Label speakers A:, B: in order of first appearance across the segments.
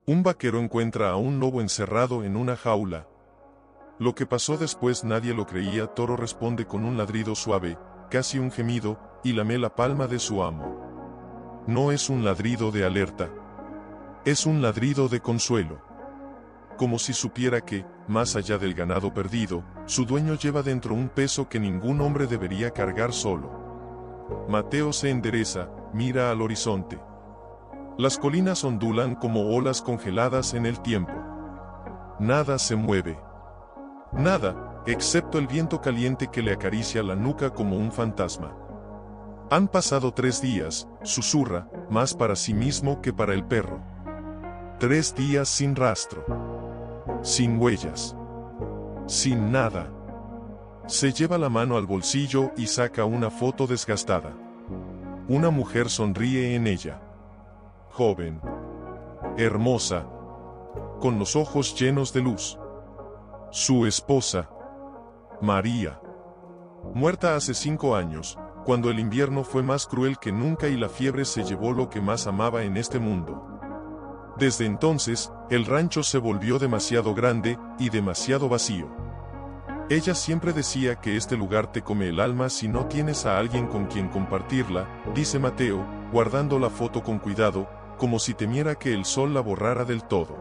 A: Un vaquero encuentra a un lobo encerrado en una jaula. Lo que pasó después nadie lo creía. Toro responde con un ladrido suave, casi un gemido, y lame la palma de su amo. No es un ladrido de alerta. Es un ladrido de consuelo. Como si supiera que, más allá del ganado perdido, su dueño lleva dentro un peso que ningún hombre debería cargar solo. Mateo se endereza, mira al horizonte. Las colinas ondulan como olas congeladas en el tiempo. Nada se mueve. Nada, excepto el viento caliente que le acaricia la nuca como un fantasma. Han pasado 3 días, susurra, más para sí mismo que para el perro. 3 días sin rastro. Sin huellas. Sin nada. Se lleva la mano al bolsillo y saca una foto desgastada. Una mujer sonríe en ella. Joven. Hermosa. Con los ojos llenos de luz. Su esposa. María. Muerta hace 5 años, cuando el invierno fue más cruel que nunca y la fiebre se llevó lo que más amaba en este mundo. Desde entonces, el rancho se volvió demasiado grande y demasiado vacío. Ella siempre decía que este lugar te come el alma si no tienes a alguien con quien compartirla, dice Mateo, guardando la foto con cuidado, como si temiera que el sol la borrara del todo.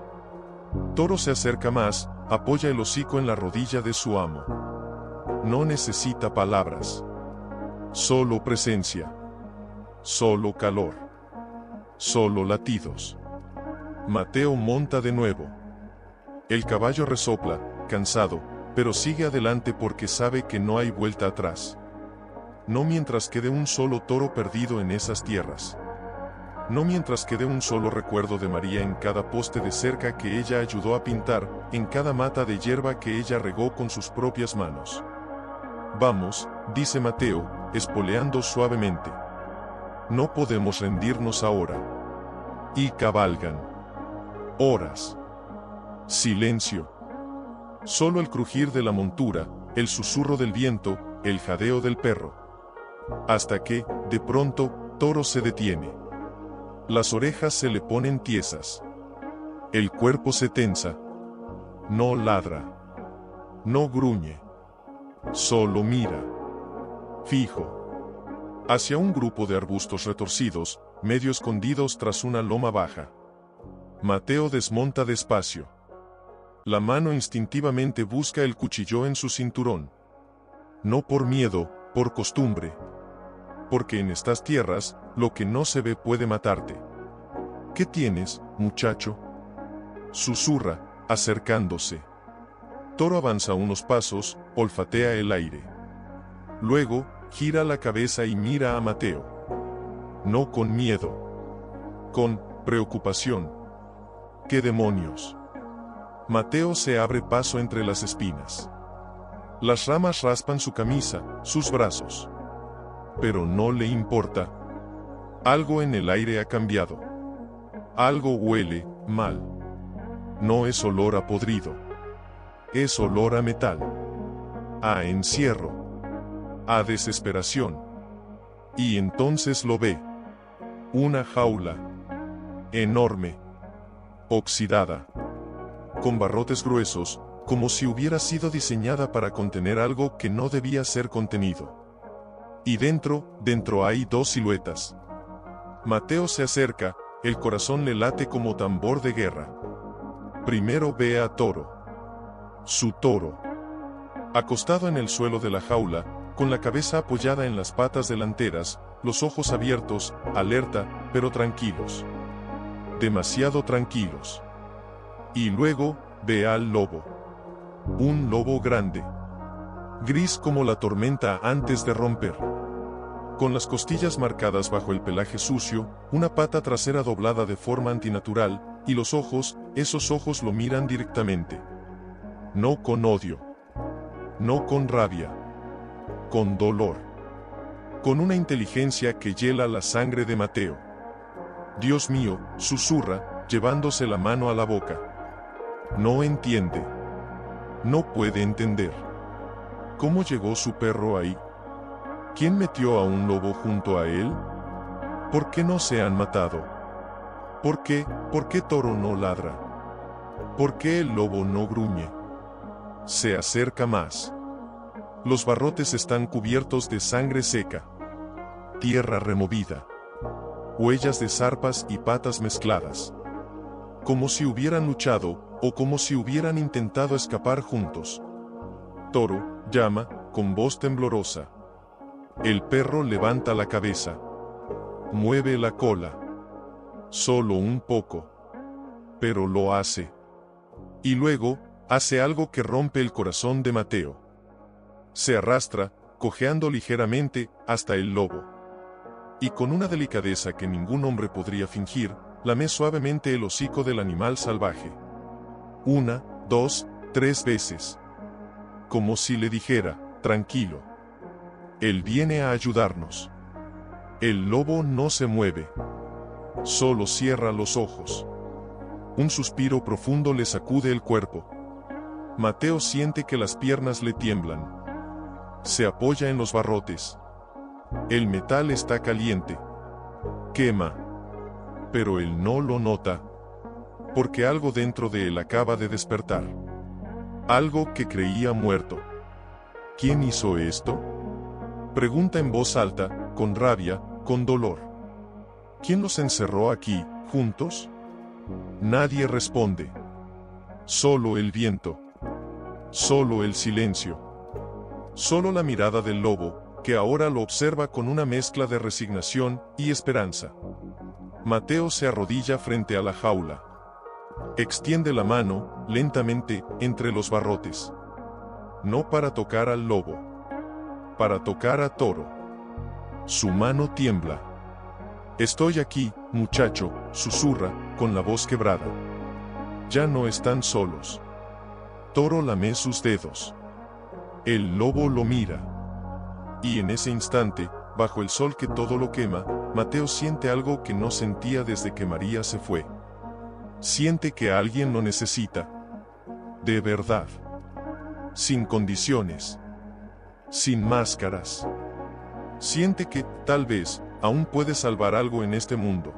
A: Toro se acerca más, apoya el hocico en la rodilla de su amo. No necesita palabras. Solo presencia. Solo calor. Solo latidos. Mateo monta de nuevo. El caballo resopla, cansado, pero sigue adelante porque sabe que no hay vuelta atrás. No mientras quede un solo toro perdido en esas tierras. No mientras quede un solo recuerdo de María en cada poste de cerca que ella ayudó a pintar, en cada mata de hierba que ella regó con sus propias manos. Vamos, dice Mateo, espoleando suavemente. No podemos rendirnos ahora. Y cabalgan. Horas. Silencio. Solo el crujir de la montura, el susurro del viento, el jadeo del perro. Hasta que, de pronto, Toro se detiene. Las orejas se le ponen tiesas. El cuerpo se tensa. No ladra. No gruñe. Solo mira. Fijo. Hacia un grupo de arbustos retorcidos, medio escondidos tras una loma baja. Mateo desmonta despacio. La mano instintivamente busca el cuchillo en su cinturón. No por miedo, por costumbre. Porque en estas tierras, lo que no se ve puede matarte. ¿Qué tienes, muchacho? Susurra, acercándose. Toro avanza unos pasos, olfatea el aire. Luego, gira la cabeza y mira a Mateo. No con miedo. Con preocupación. ¿Qué demonios? Mateo se abre paso entre las espinas. Las ramas raspan su camisa, sus brazos. Pero no le importa. Algo en el aire ha cambiado. Algo huele mal. No es olor a podrido. Es olor a metal. A encierro. A desesperación. Y entonces lo ve. Una jaula. Enorme. Oxidada. Con barrotes gruesos, como si hubiera sido diseñada para contener algo que no debía ser contenido. Y dentro hay 2 siluetas. Mateo se acerca, el corazón le late como tambor de guerra. Primero ve a Toro. Su toro. Acostado en el suelo de la jaula, con la cabeza apoyada en las patas delanteras, los ojos abiertos, alerta, pero tranquilos. Demasiado tranquilos. Y luego, ve al lobo. Un lobo grande. Gris como la tormenta antes de romper. Con las costillas marcadas bajo el pelaje sucio, una pata trasera doblada de forma antinatural, y los ojos, esos ojos lo miran directamente. No con odio. No con rabia. Con dolor. Con una inteligencia que hiela la sangre de Mateo. Dios mío, susurra, llevándose la mano a la boca. No entiende. No puede entender. ¿Cómo llegó su perro ahí? ¿Quién metió a un lobo junto a él? ¿Por qué no se han matado? ¿Por qué? ¿Por qué Toro no ladra? ¿Por qué el lobo no gruñe? Se acerca más. Los barrotes están cubiertos de sangre seca. Tierra removida. Huellas de zarpas y patas mezcladas. Como si hubieran luchado, o como si hubieran intentado escapar juntos. Toro llama, con voz temblorosa. El perro levanta la cabeza. Mueve la cola. Solo un poco. Pero lo hace. Y luego, hace algo que rompe el corazón de Mateo. Se arrastra, cojeando ligeramente, hasta el lobo. Y con una delicadeza que ningún hombre podría fingir, lame suavemente el hocico del animal salvaje. 1, 2, 3 veces. Como si le dijera, tranquilo. Él viene a ayudarnos. El lobo no se mueve. Solo cierra los ojos. Un suspiro profundo le sacude el cuerpo. Mateo siente que las piernas le tiemblan. Se apoya en los barrotes. El metal está caliente. Quema. Pero él no lo nota. Porque algo dentro de él acaba de despertar. Algo que creía muerto. ¿Quién hizo esto? Pregunta en voz alta, con rabia, con dolor. ¿Quién los encerró aquí, juntos? Nadie responde. Solo el viento. Solo el silencio. Solo la mirada del lobo, que ahora lo observa con una mezcla de resignación y esperanza. Mateo se arrodilla frente a la jaula. Extiende la mano, lentamente, entre los barrotes. No para tocar al lobo. Para tocar a Toro. Su mano tiembla. Estoy aquí, muchacho, susurra, con la voz quebrada. Ya no están solos. Toro lame sus dedos. El lobo lo mira. Y en ese instante, bajo el sol que todo lo quema, Mateo siente algo que no sentía desde que María se fue. Siente que alguien lo necesita. De verdad. Sin condiciones. Sin máscaras. Siente que, tal vez, aún puede salvar algo en este mundo.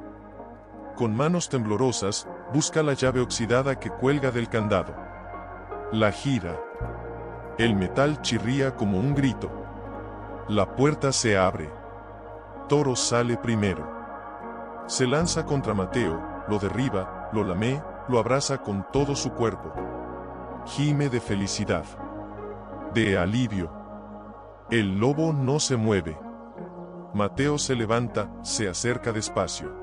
A: Con manos temblorosas, busca la llave oxidada que cuelga del candado. La gira. El metal chirría como un grito. La puerta se abre. Toro sale primero. Se lanza contra Mateo, lo derriba, lo lame, lo abraza con todo su cuerpo. Gime de felicidad. De alivio. El lobo no se mueve. Mateo se levanta, se acerca despacio.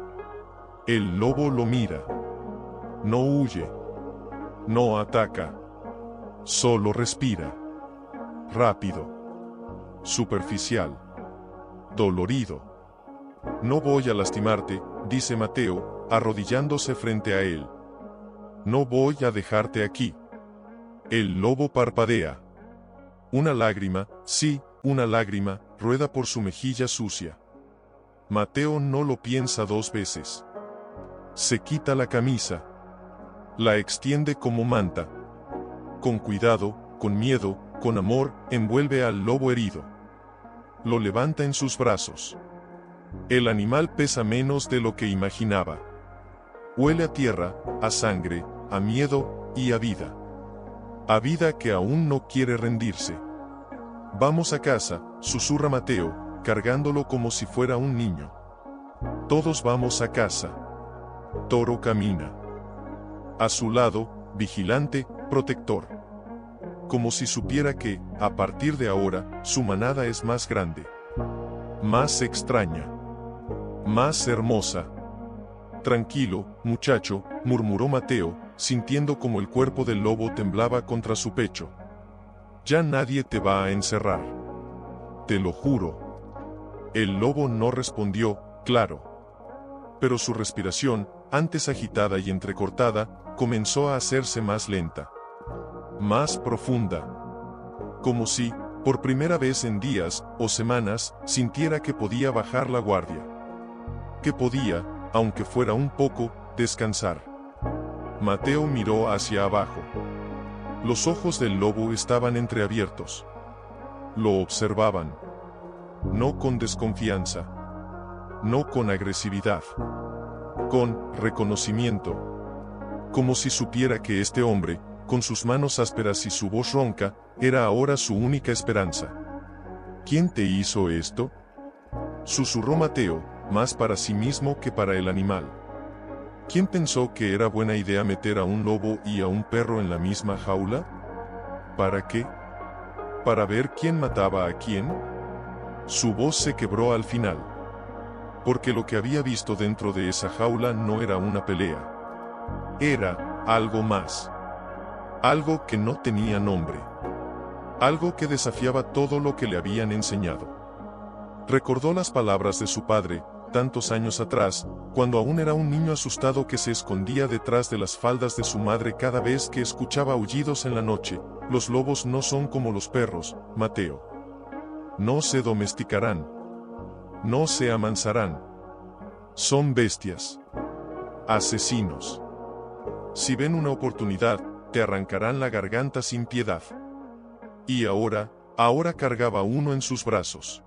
A: El lobo lo mira. No huye. No ataca. Solo respira. Rápido. Superficial. Dolorido. No voy a lastimarte, dice Mateo, arrodillándose frente a él. No voy a dejarte aquí. El lobo parpadea. Una lágrima, sí, una lágrima, rueda por su mejilla sucia. Mateo no lo piensa dos veces. Se quita la camisa. La extiende como manta. Con cuidado, con miedo, con amor, envuelve al lobo herido. Lo levanta en sus brazos. El animal pesa menos de lo que imaginaba. Huele a tierra, a sangre, a miedo y a vida. A vida que aún no quiere rendirse. Vamos a casa, susurra Mateo, cargándolo como si fuera un niño. Todos vamos a casa. Toro camina. A su lado, vigilante, protector. Como si supiera que, a partir de ahora, su manada es más grande. Más extraña. Más hermosa. Tranquilo, muchacho, murmuró Mateo, sintiendo como el cuerpo del lobo temblaba contra su pecho. Ya nadie te va a encerrar. Te lo juro. El lobo no respondió, claro. Pero su respiración, antes agitada y entrecortada, comenzó a hacerse más lenta. Más profunda. Como si, por primera vez en días o semanas, sintiera que podía bajar la guardia. Que podía, aunque fuera un poco, descansar. Mateo miró hacia abajo. Los ojos del lobo estaban entreabiertos. Lo observaban. No con desconfianza. No con agresividad. con reconocimiento. Como si supiera que este hombre, con sus manos ásperas y su voz ronca, era ahora su única esperanza. ¿Quién te hizo esto?, susurró Mateo, más para sí mismo que para el animal. ¿Quién pensó que era buena idea meter a un lobo y a un perro en la misma jaula? ¿Para qué? ¿Para ver quién mataba a quién? Su voz se quebró al final. Porque lo que había visto dentro de esa jaula no era una pelea. Era algo más. Algo que no tenía nombre. Algo que desafiaba todo lo que le habían enseñado. Recordó las palabras de su padre, tantos años atrás, cuando aún era un niño asustado que se escondía detrás de las faldas de su madre cada vez que escuchaba aullidos en la noche. Los lobos no son como los perros, Mateo. No se domesticarán. No se amansarán. Son bestias. Asesinos. Si ven una oportunidad, te arrancarán la garganta sin piedad. Y ahora cargaba uno en sus brazos.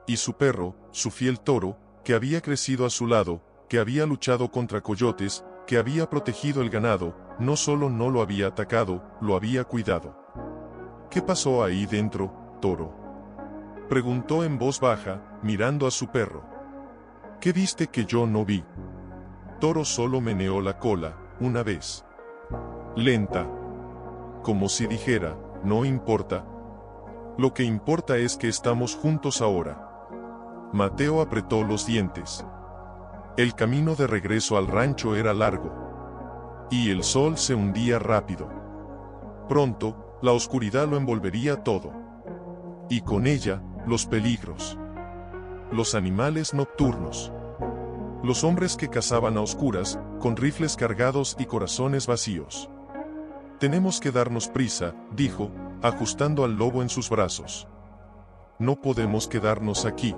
A: Y su perro, su fiel toro, que había crecido a su lado, que había luchado contra coyotes, que había protegido el ganado, no solo no lo había atacado, lo había cuidado. ¿Qué pasó ahí dentro, Toro?, preguntó en voz baja, mirando a su perro. ¿Qué viste que yo no vi? Toro solo meneó la cola, una vez. Lenta. Como si dijera, no importa. Lo que importa es que estamos juntos ahora. Mateo apretó los dientes. El camino de regreso al rancho era largo. Y el sol se hundía rápido. Pronto, la oscuridad lo envolvería todo. Y con ella, los peligros. Los animales nocturnos. Los hombres que cazaban a oscuras, con rifles cargados y corazones vacíos. Tenemos que darnos prisa, dijo, ajustando al lobo en sus brazos. No podemos quedarnos aquí.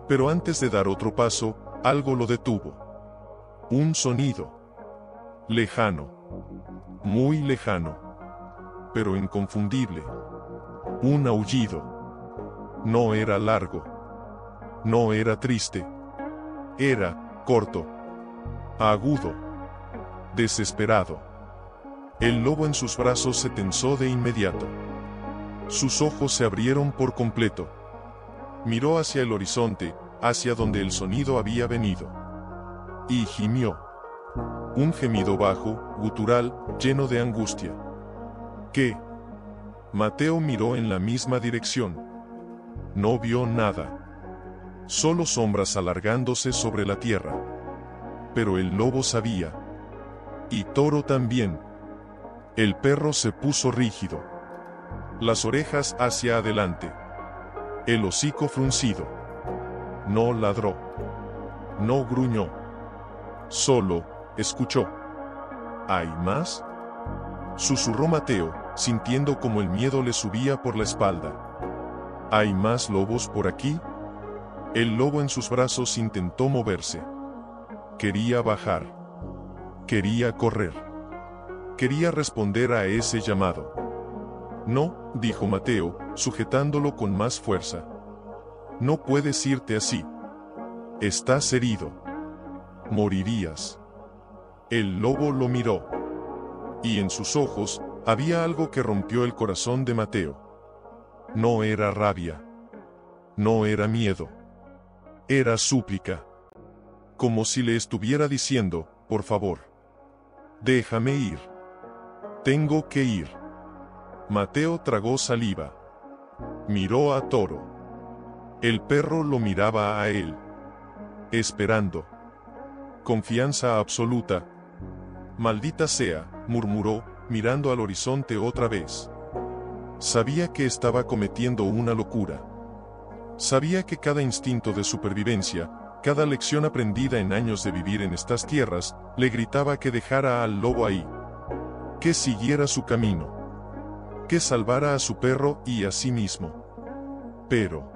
A: Pero antes de dar otro paso, algo lo detuvo. Un sonido. Lejano. Muy lejano. Pero inconfundible. Un aullido. No era largo. No era triste. Era corto. Agudo. Desesperado. El lobo en sus brazos se tensó de inmediato. Sus ojos se abrieron por completo. Miró hacia el horizonte, hacia donde el sonido había venido. Y gimió. Un gemido bajo, gutural, lleno de angustia. ¿Qué? Mateo miró en la misma dirección. No vio nada. Solo sombras alargándose sobre la tierra. Pero el lobo sabía. Y Toro también. El perro se puso rígido. Las orejas hacia adelante. El hocico fruncido. No ladró. No gruñó. Solo, escuchó. ¿Hay más?, susurró Mateo, sintiendo como el miedo le subía por la espalda. ¿Hay más lobos por aquí? El lobo en sus brazos intentó moverse. Quería bajar. Quería correr. Quería responder a ese llamado. No, dijo Mateo, sujetándolo con más fuerza. No puedes irte así. Estás herido. Morirías. El lobo lo miró. Y en sus ojos, había algo que rompió el corazón de Mateo. No era rabia. No era miedo. Era súplica. Como si le estuviera diciendo, por favor. Déjame ir. Tengo que ir. Mateo tragó saliva. Miró a Toro. El perro lo miraba a él. Esperando. Confianza absoluta. Maldita sea, murmuró, mirando al horizonte otra vez. Sabía que estaba cometiendo una locura. Sabía que cada instinto de supervivencia, cada lección aprendida en años de vivir en estas tierras, le gritaba que dejara al lobo ahí. Que siguiera su camino. Que salvara a su perro y a sí mismo. Pero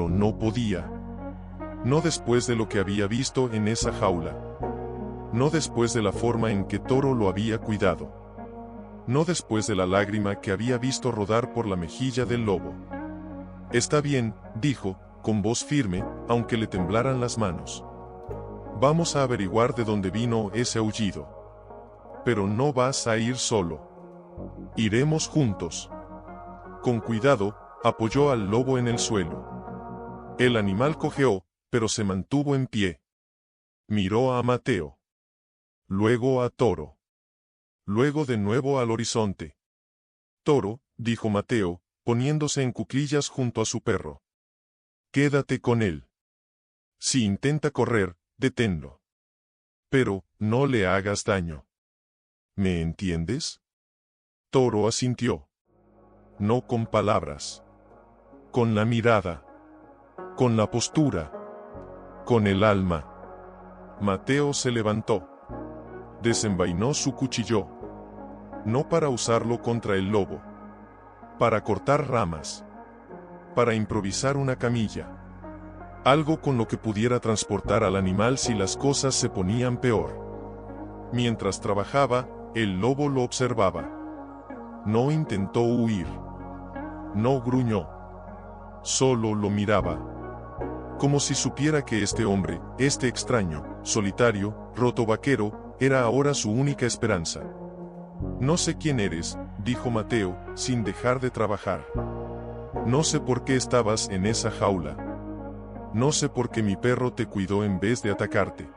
A: no podía. No después de lo que había visto en esa jaula. No después de la forma en que Toro lo había cuidado. No después de la lágrima que había visto rodar por la mejilla del lobo. Está bien, dijo, con voz firme, aunque le temblaran las manos. Vamos a averiguar de dónde vino ese aullido. Pero no vas a ir solo. Iremos juntos. Con cuidado, apoyó al lobo en el suelo. El animal cojeó, pero se mantuvo en pie. Miró a Mateo. Luego a Toro. Luego de nuevo al horizonte. Toro, dijo Mateo, poniéndose en cuclillas junto a su perro. Quédate con él. Si intenta correr, deténlo. Pero, no le hagas daño. ¿Me entiendes? Toro asintió. No con palabras. Con la mirada. Con la postura. Con el alma. Mateo se levantó. Desenvainó su cuchillo. No para usarlo contra el lobo. Para cortar ramas. Para improvisar una camilla. Algo con lo que pudiera transportar al animal si las cosas se ponían peor. Mientras trabajaba, el lobo lo observaba. No intentó huir. No gruñó. Solo lo miraba. Como si supiera que este hombre, este extraño, solitario, roto vaquero, era ahora su única esperanza. No sé quién eres, dijo Mateo, sin dejar de trabajar. No sé por qué estabas en esa jaula. No sé por qué mi perro te cuidó en vez de atacarte.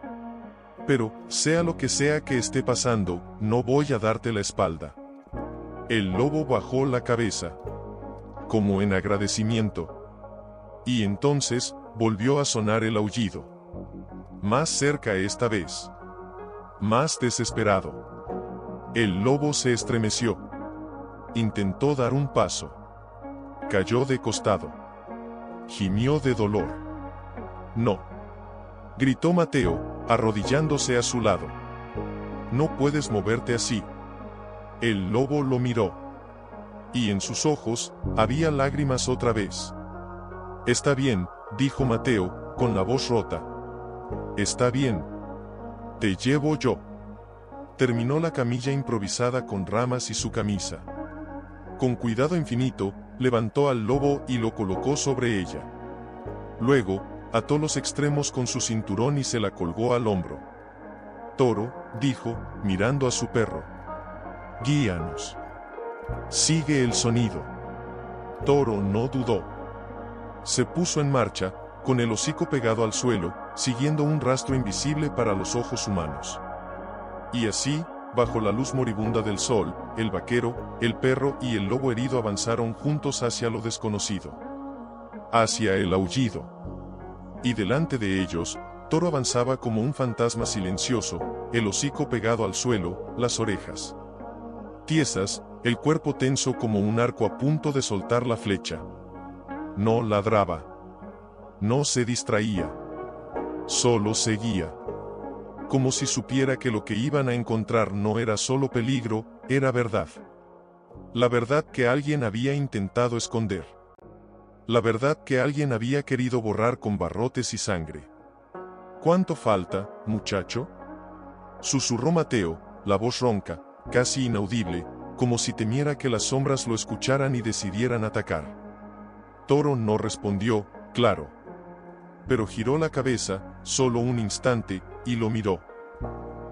A: Pero, sea lo que sea que esté pasando, no voy a darte la espalda. El lobo bajó la cabeza, como en agradecimiento. Y entonces, volvió a sonar el aullido. Más cerca esta vez. Más desesperado. El lobo se estremeció. Intentó dar un paso. Cayó de costado. Gimió de dolor. No. Gritó Mateo, arrodillándose a su lado. No puedes moverte así. El lobo lo miró. Y en sus ojos, había lágrimas otra vez. Está bien, dijo Mateo, con la voz rota. Está bien. Te llevo yo. Terminó la camilla improvisada con ramas y su camisa. Con cuidado infinito, levantó al lobo y lo colocó sobre ella. Luego, ató los extremos con su cinturón y se la colgó al hombro. Toro, dijo, mirando a su perro. Guíanos. Sigue el sonido. Toro no dudó. Se puso en marcha, con el hocico pegado al suelo, siguiendo un rastro invisible para los ojos humanos. Y así, bajo la luz moribunda del sol, el vaquero, el perro y el lobo herido avanzaron juntos hacia lo desconocido. Hacia el aullido. Y delante de ellos, Toro avanzaba como un fantasma silencioso, el hocico pegado al suelo, las orejas tiesas, el cuerpo tenso como un arco a punto de soltar la flecha. No ladraba. No se distraía. Solo seguía. Como si supiera que lo que iban a encontrar no era solo peligro, era verdad. La verdad que alguien había intentado esconder. La verdad que alguien había querido borrar con barrotes y sangre. ¿Cuánto falta, muchacho? Susurró Mateo, la voz ronca, casi inaudible, como si temiera que las sombras lo escucharan y decidieran atacar. Toro no respondió, claro. Pero giró la cabeza, solo un instante, y lo miró.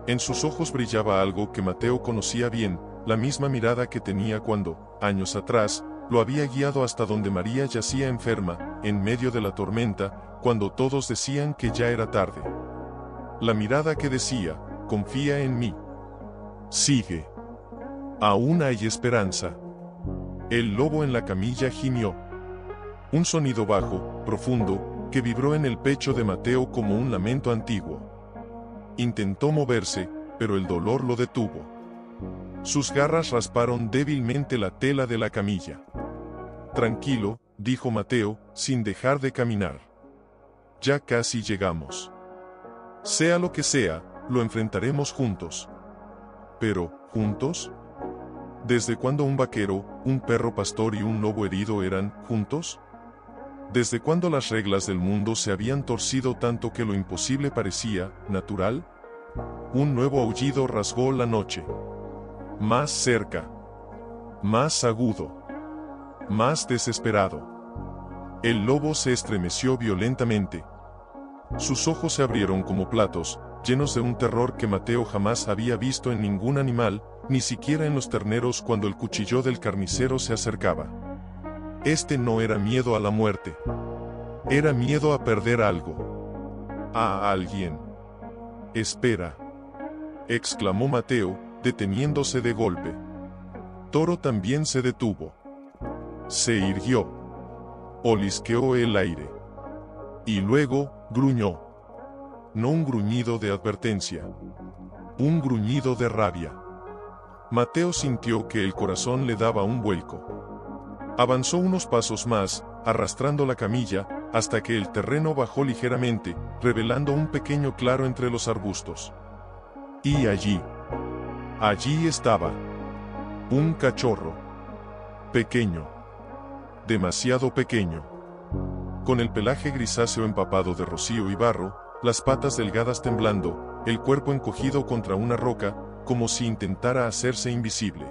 A: En sus ojos brillaba algo que Mateo conocía bien, la misma mirada que tenía cuando, años atrás, lo había guiado hasta donde María yacía enferma, en medio de la tormenta, cuando todos decían que ya era tarde. La mirada que decía, confía en mí. Sigue. Aún hay esperanza. El lobo en la camilla gimió. Un sonido bajo, profundo, que vibró en el pecho de Mateo como un lamento antiguo. Intentó moverse, pero el dolor lo detuvo. Sus garras rasparon débilmente la tela de la camilla. Tranquilo, dijo Mateo, sin dejar de caminar. Ya casi llegamos. Sea lo que sea, lo enfrentaremos juntos. Pero, ¿juntos? ¿Desde cuándo un vaquero, un perro pastor y un lobo herido eran juntos? ¿Desde cuándo las reglas del mundo se habían torcido tanto que lo imposible parecía natural? Un nuevo aullido rasgó la noche. Más cerca. Más agudo. Más desesperado. El lobo se estremeció violentamente. sus ojos se abrieron como platos, llenos de un terror que Mateo jamás había visto en ningún animal, ni siquiera en los terneros cuando el cuchillo del carnicero se acercaba. Este no era miedo a la muerte. Era miedo a perder algo. A alguien. «Espera», exclamó Mateo, deteniéndose de golpe. Toro también se detuvo. Se irguió. Olisqueó el aire. Y luego, gruñó. No un gruñido de advertencia. Un gruñido de rabia. Mateo sintió que el corazón le daba un vuelco. Avanzó unos pasos más, arrastrando la camilla, hasta que el terreno bajó ligeramente, revelando un pequeño claro entre los arbustos. Y allí estaba. Un cachorro. Pequeño. Demasiado pequeño. Con el pelaje grisáceo empapado de rocío y barro, las patas delgadas temblando, el cuerpo encogido contra una roca, como si intentara hacerse invisible.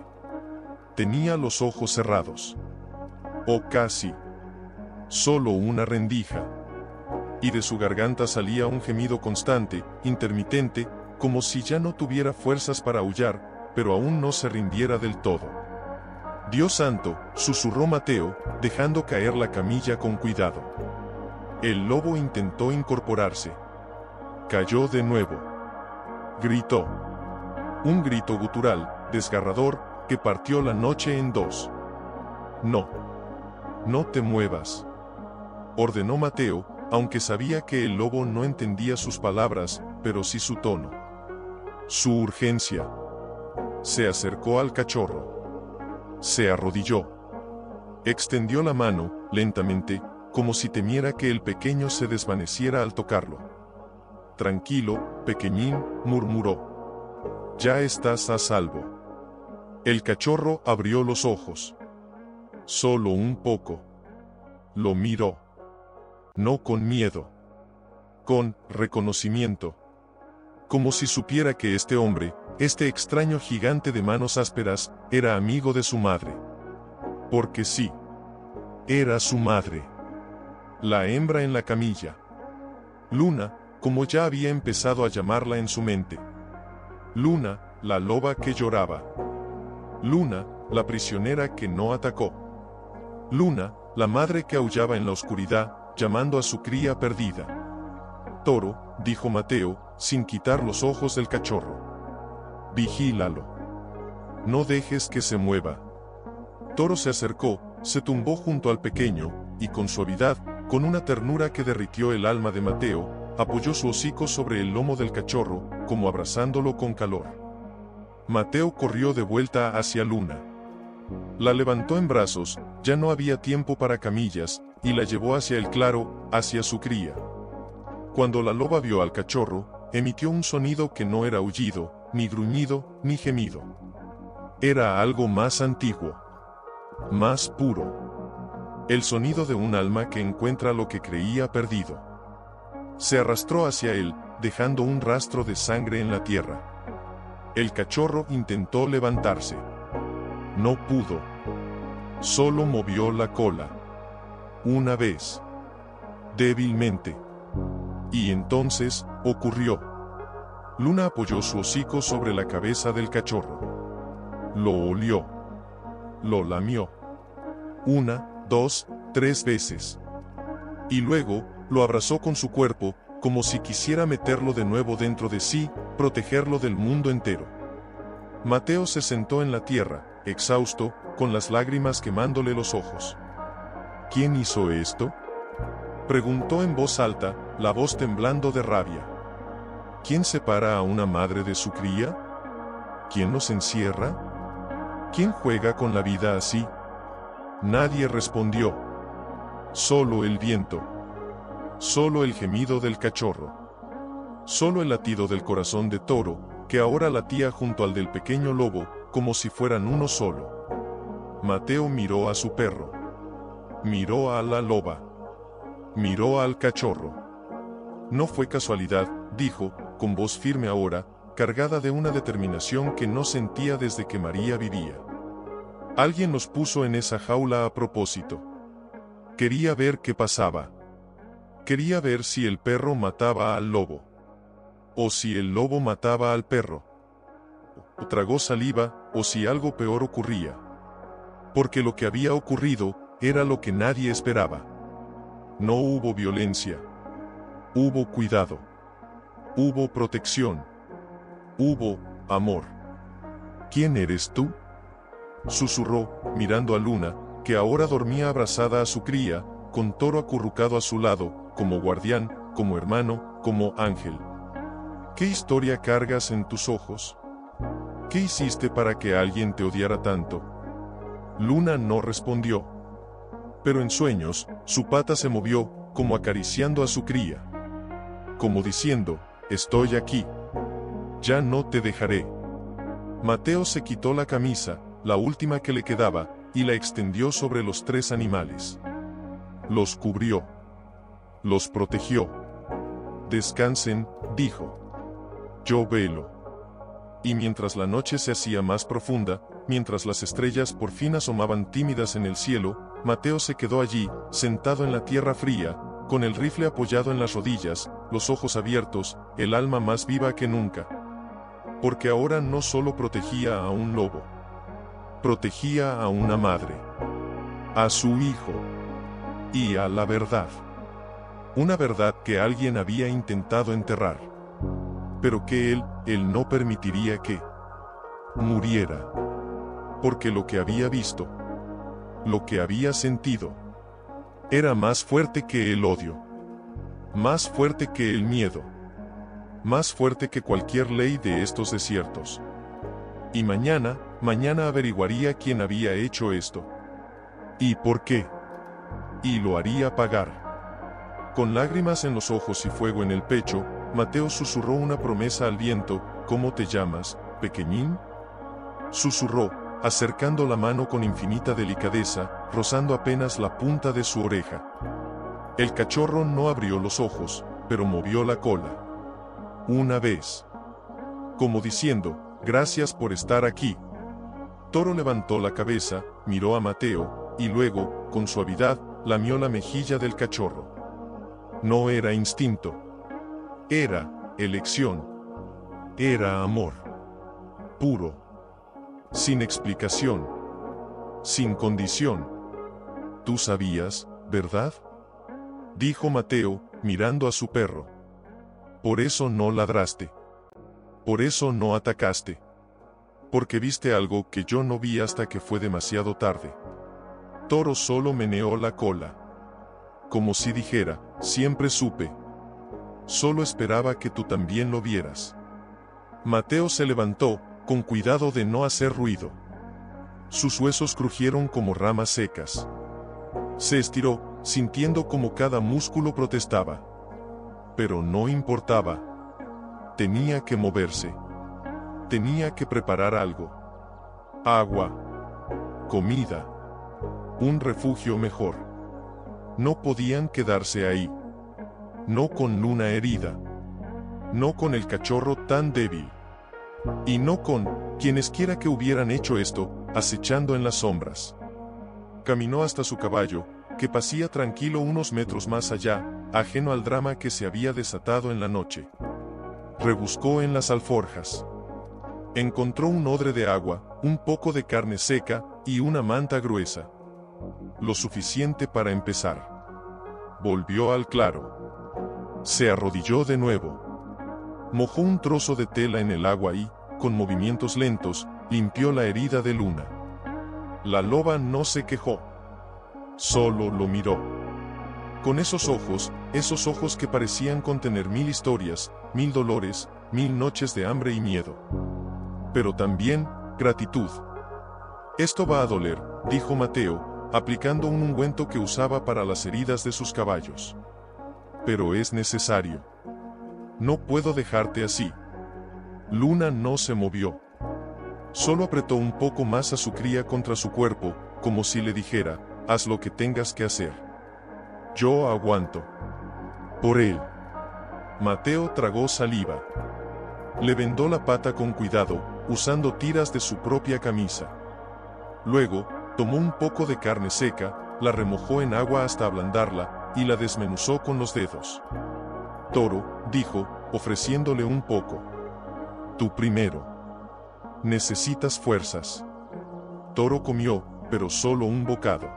A: Tenía los ojos cerrados. O casi. Solo una rendija. Y de su garganta salía un gemido constante, intermitente, como si ya no tuviera fuerzas para aullar, pero aún no se rindiera del todo. «Dios santo», susurró Mateo, dejando caer la camilla con cuidado. El lobo intentó incorporarse. Cayó de nuevo. Gritó. Un grito gutural, desgarrador, que partió la noche en dos. «No. No te muevas», ordenó Mateo, aunque sabía que el lobo no entendía sus palabras, pero sí su tono. Su urgencia. Se acercó al cachorro. Se arrodilló. Extendió la mano, lentamente, como si temiera que el pequeño se desvaneciera al tocarlo. «Tranquilo, pequeñín», murmuró. «Ya estás a salvo». El cachorro abrió los ojos. Solo un poco. Lo miró. No con miedo. Con reconocimiento. Como si supiera que este hombre, este extraño gigante de manos ásperas, era amigo de su madre. Porque sí. Era su madre. La hembra en la camilla. Luna, como ya había empezado a llamarla en su mente. Luna, la loba que lloraba. Luna, la prisionera que no atacó. Luna, la madre que aullaba en la oscuridad, llamando a su cría perdida. «Toro», dijo Mateo, sin quitar los ojos del cachorro. «Vigílalo. No dejes que se mueva». Toro se acercó, se tumbó junto al pequeño, y con suavidad, con una ternura que derritió el alma de Mateo, apoyó su hocico sobre el lomo del cachorro, como abrazándolo con calor. Mateo corrió de vuelta hacia Luna. La levantó en brazos, ya no había tiempo para camillas, y la llevó hacia el claro, hacia su cría. Cuando la loba vio al cachorro, emitió un sonido que no era aullido, ni gruñido, ni gemido. Era algo más antiguo. Más puro. El sonido de un alma que encuentra lo que creía perdido. Se arrastró hacia él, dejando un rastro de sangre en la tierra. El cachorro intentó levantarse. No pudo. Solo movió la cola. Una vez. Débilmente. Y entonces, ocurrió. Luna apoyó su hocico sobre la cabeza del cachorro. Lo olió. Lo lamió. 1, 2, 3 veces. Y luego, lo abrazó con su cuerpo, como si quisiera meterlo de nuevo dentro de sí, protegerlo del mundo entero. Mateo se sentó en la tierra, exhausto, con las lágrimas quemándole los ojos. ¿Quién hizo esto?, preguntó en voz alta, la voz temblando de rabia. ¿Quién separa a una madre de su cría? ¿Quién los encierra? ¿Quién juega con la vida así? Nadie respondió. Solo el viento. Solo el gemido del cachorro. Solo el latido del corazón de Toro, que ahora latía junto al del pequeño lobo, como si fueran uno solo. Mateo miró a su perro. Miró a la loba. Miró al cachorro. No fue casualidad, dijo, con voz firme ahora, cargada de una determinación que no sentía desde que María vivía. Alguien nos puso en esa jaula a propósito. Quería ver qué pasaba. Quería ver si el perro mataba al lobo. O si el lobo mataba al perro. O tragó saliva, o si algo peor ocurría. Porque lo que había ocurrido era lo que nadie esperaba. No hubo violencia. Hubo cuidado. Hubo protección. Hubo amor. ¿Quién eres tú?, susurró, mirando a Luna, que ahora dormía abrazada a su cría, con Toro acurrucado a su lado, como guardián, como hermano, como ángel. ¿Qué historia cargas en tus ojos? ¿Qué hiciste para que alguien te odiara tanto? Luna no respondió. Pero en sueños, su pata se movió, como acariciando a su cría. Como diciendo, estoy aquí. Ya no te dejaré. Mateo se quitó la camisa, la última que le quedaba, y la extendió sobre los 3 animales. Los cubrió. Los protegió. Descansen, dijo. Yo velo. Y mientras la noche se hacía más profunda, mientras las estrellas por fin asomaban tímidas en el cielo, Mateo se quedó allí, sentado en la tierra fría, con el rifle apoyado en las rodillas, los ojos abiertos, el alma más viva que nunca. Porque ahora no solo protegía a un lobo. Protegía a una madre. A su hijo. Y a la verdad. Una verdad que alguien había intentado enterrar. Pero que él no permitiría que muriera. Porque lo que había visto, lo que había sentido, era más fuerte que el odio. Más fuerte que el miedo. Más fuerte que cualquier ley de estos desiertos. Y mañana averiguaría quién había hecho esto. ¿Y por qué? Y lo haría pagar. Con lágrimas en los ojos y fuego en el pecho, Mateo susurró una promesa al viento. ¿Cómo te llamas, pequeñín?, susurró, acercando la mano con infinita delicadeza, rozando apenas la punta de su oreja. El cachorro no abrió los ojos, pero movió la cola. Una vez. Como diciendo, gracias por estar aquí. Toro levantó la cabeza, miró a Mateo, y luego, con suavidad, lamió la mejilla del cachorro. No era instinto. Era elección. Era amor. Puro. Sin explicación. Sin condición. Tú sabías, ¿verdad?, dijo Mateo, mirando a su perro. Por eso no ladraste. Por eso no atacaste. Porque viste algo que yo no vi hasta que fue demasiado tarde. Toro solo meneó la cola. Como si dijera, siempre supe. Solo esperaba que tú también lo vieras. Mateo se levantó, con cuidado de no hacer ruido. Sus huesos crujieron como ramas secas. Se estiró, sintiendo como cada músculo protestaba. Pero no importaba. Tenía que moverse. Tenía que preparar algo. Agua. Comida. Un refugio mejor. No podían quedarse ahí. No con Luna herida. No con el cachorro tan débil. Y no con quienesquiera que hubieran hecho esto, acechando en las sombras. Caminó hasta su caballo, que pasía tranquilo unos metros más allá, ajeno al drama que se había desatado en la noche. Rebuscó en las alforjas. Encontró un odre de agua, un poco de carne seca, y una manta gruesa. Lo suficiente para empezar. Volvió al claro. Se arrodilló de nuevo. Mojó un trozo de tela en el agua y, con movimientos lentos, limpió la herida de Luna. La loba no se quejó. Solo lo miró. Con esos ojos que parecían contener 1000 historias, 1000 dolores, 1000 noches de hambre y miedo. Pero también, gratitud. Esto va a doler, dijo Mateo, aplicando un ungüento que usaba para las heridas de sus caballos. Pero es necesario. No puedo dejarte así. Luna no se movió. Solo apretó un poco más a su cría contra su cuerpo, como si le dijera, haz lo que tengas que hacer. Yo aguanto. Por él. Mateo tragó saliva. Le vendó la pata con cuidado, usando tiras de su propia camisa. Luego, tomó un poco de carne seca, la remojó en agua hasta ablandarla, y la desmenuzó con los dedos. Toro, dijo, ofreciéndole un poco. Tú primero. Necesitas fuerzas. Toro comió, pero solo un bocado.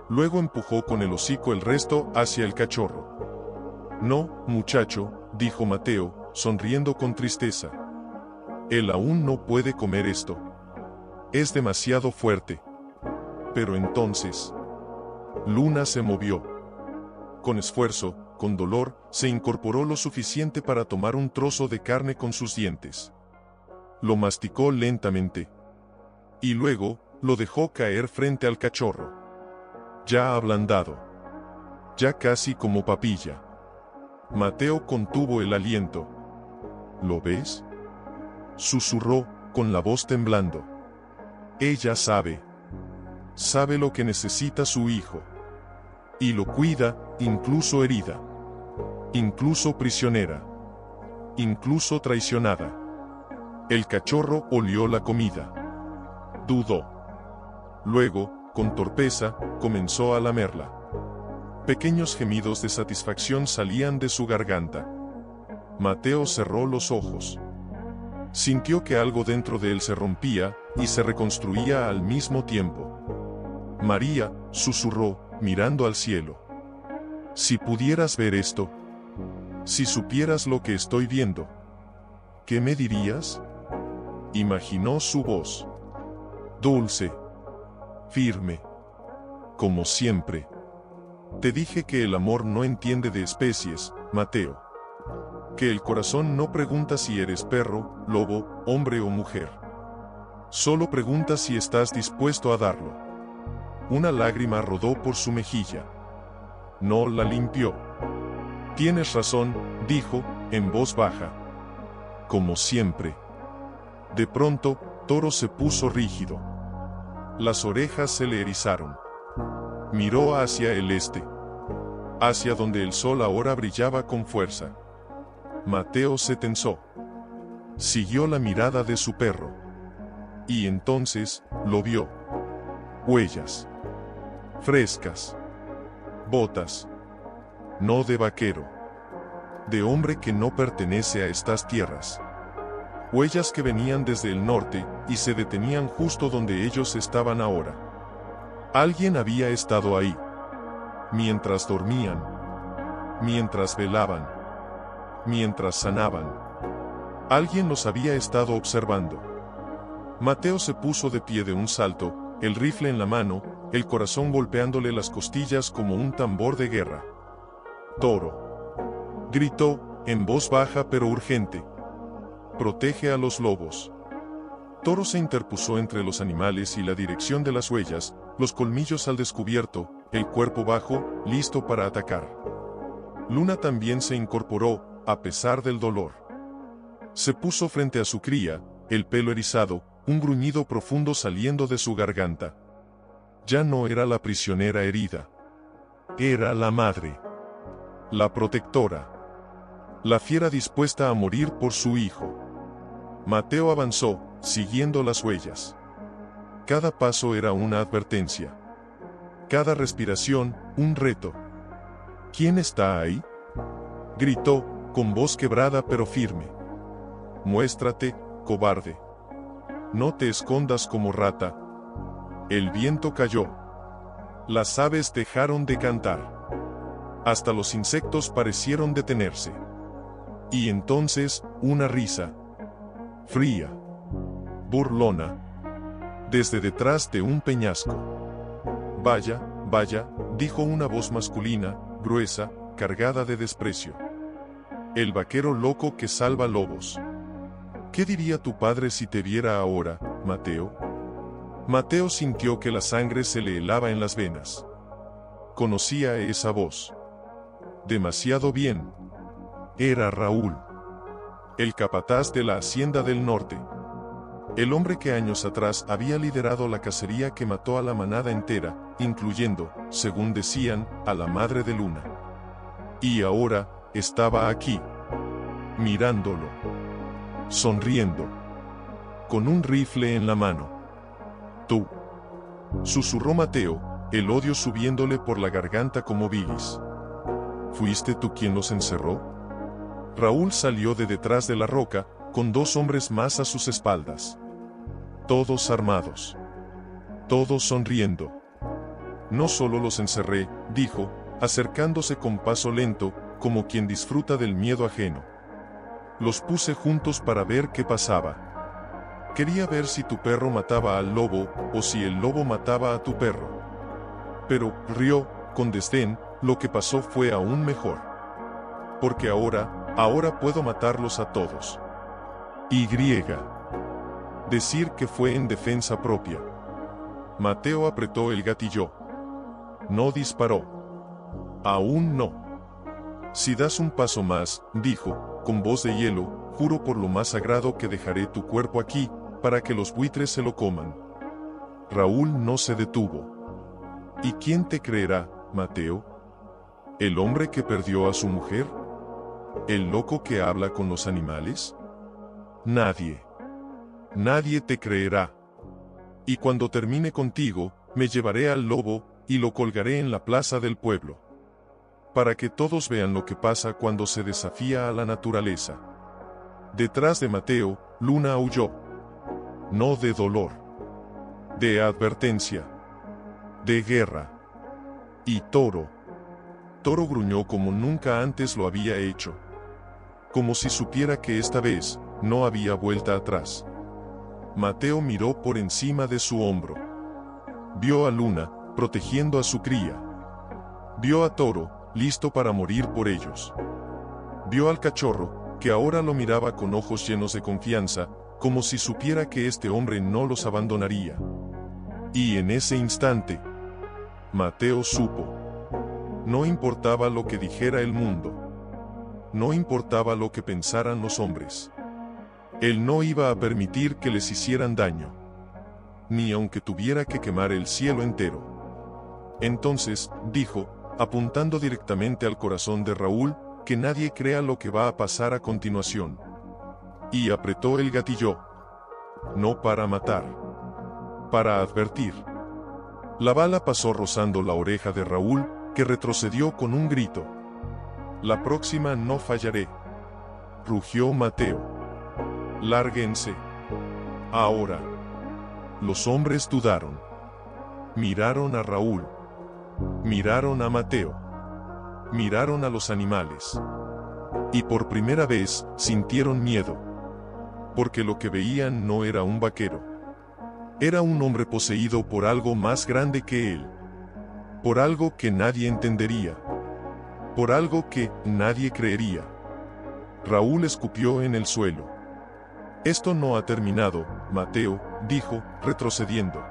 A: Luego empujó con el hocico el resto hacia el cachorro. No, muchacho, dijo Mateo, sonriendo con tristeza. Él aún no puede comer esto. Es demasiado fuerte. Pero entonces... Luna se movió. Con esfuerzo, con dolor, se incorporó lo suficiente para tomar un trozo de carne con sus dientes. Lo masticó lentamente. Y luego, lo dejó caer frente al cachorro. Ya ablandado. Ya casi como papilla. Mateo contuvo el aliento. ¿Lo ves? Susurró, con la voz temblando. Ella sabe. Sabe lo que necesita su hijo. Y lo cuida, incluso herida. Incluso prisionera. Incluso traicionada. El cachorro olió la comida. Dudó. Luego, con torpeza, comenzó a lamerla. Pequeños gemidos de satisfacción salían de su garganta. Mateo cerró los ojos. Sintió que algo dentro de él se rompía y se reconstruía al mismo tiempo. María, susurró, mirando al cielo. Si pudieras ver esto, si supieras lo que estoy viendo, ¿qué me dirías? Imaginó su voz. Dulce. Firme. Como siempre. Te dije que el amor no entiende de especies, Mateo. Que el corazón no pregunta si eres perro, lobo, hombre o mujer. Solo pregunta si estás dispuesto a darlo. Una lágrima rodó por su mejilla. No la limpió. Tienes razón, dijo, en voz baja. Como siempre. De pronto, Toro se puso rígido. Las orejas se le erizaron. Miró hacia el este. Hacia donde el sol ahora brillaba con fuerza. Mateo se tensó. Siguió la mirada de su perro. Y entonces, lo vio. Huellas. Frescas. Botas. No de vaquero. De hombre que no pertenece a estas tierras. Huellas que venían desde el norte, y se detenían justo donde ellos estaban ahora. Alguien había estado ahí. Mientras dormían. Mientras velaban. Mientras sanaban. Alguien los había estado observando. Mateo se puso de pie de un salto, el rifle en la mano, el corazón golpeándole las costillas como un tambor de guerra. Toro. Gritó, en voz baja pero urgente. Protege a los lobos. Toro se interpuso entre los animales y la dirección de las huellas, los colmillos al descubierto, el cuerpo bajo, listo para atacar. Luna también se incorporó, a pesar del dolor. Se puso frente a su cría, el pelo erizado, un gruñido profundo saliendo de su garganta. Ya no era la prisionera herida. Era la madre. La protectora. La fiera dispuesta a morir por su hijo. Mateo avanzó, siguiendo las huellas. Cada paso era una advertencia. Cada respiración, un reto. ¿Quién está ahí? Gritó, con voz quebrada pero firme. Muéstrate, cobarde. No te escondas como rata. El viento cayó. Las aves dejaron de cantar. Hasta los insectos parecieron detenerse. Y entonces, una risa. Fría. Burlona. Desde detrás de un peñasco. Vaya, vaya, dijo una voz masculina, gruesa, cargada de desprecio. El vaquero loco que salva lobos. ¿Qué diría tu padre si te viera ahora, Mateo? Mateo sintió que la sangre se le helaba en las venas. Conocía esa voz. Demasiado bien. Era Raúl. El capataz de la hacienda del norte. El hombre que años atrás había liderado la cacería que mató a la manada entera, incluyendo, según decían, a la madre de Luna. Y ahora, estaba aquí. Mirándolo. Sonriendo. Con un rifle en la mano. Tú. Susurró Mateo, el odio subiéndole por la garganta como bilis. ¿Fuiste tú quien los encerró? Raúl salió de detrás de la roca, con 2 hombres más a sus espaldas. Todos armados. Todos sonriendo. No solo los encerré, dijo, acercándose con paso lento, como quien disfruta del miedo ajeno. Los puse juntos para ver qué pasaba. Quería ver si tu perro mataba al lobo, o si el lobo mataba a tu perro. Pero, rió, con desdén, lo que pasó fue aún mejor. Porque ahora puedo matarlos a todos. Y. Decir que fue en defensa propia. Mateo apretó el gatillo. No disparó. Aún no. Si das un paso más, dijo, con voz de hielo, juro por lo más sagrado que dejaré tu cuerpo aquí, para que los buitres se lo coman. Raúl no se detuvo. ¿Y quién te creerá, Mateo? ¿El hombre que perdió a su mujer? ¿El loco que habla con los animales? Nadie. Nadie te creerá. Y cuando termine contigo, me llevaré al lobo, y lo colgaré en la plaza del pueblo. Para que todos vean lo que pasa cuando se desafía a la naturaleza. Detrás de Mateo, Luna aulló. No de dolor. De advertencia. De guerra. Y Toro. Toro gruñó como nunca antes lo había hecho. Como si supiera que esta vez, no había vuelta atrás. Mateo miró por encima de su hombro. Vio a Luna, protegiendo a su cría. Vio a Toro, listo para morir por ellos. Vio al cachorro, que ahora lo miraba con ojos llenos de confianza, como si supiera que este hombre no los abandonaría. Y en ese instante, Mateo supo. No importaba lo que dijera el mundo. No importaba lo que pensaran los hombres. Él no iba a permitir que les hicieran daño. Ni aunque tuviera que quemar el cielo entero. Entonces, dijo, apuntando directamente al corazón de Raúl, que nadie crea lo que va a pasar a continuación. Y apretó el gatillo. No para matar. Para advertir. La bala pasó rozando la oreja de Raúl, que retrocedió con un grito. La próxima no fallaré. Rugió Mateo. Lárguense. Ahora. Los hombres dudaron. Miraron a Raúl. Miraron a Mateo. Miraron a los animales. Y por primera vez, sintieron miedo. Porque lo que veían no era un vaquero. Era un hombre poseído por algo más grande que él. Por algo que nadie entendería. Por algo que nadie creería. Raúl escupió en el suelo. Esto no ha terminado, Mateo, dijo, retrocediendo.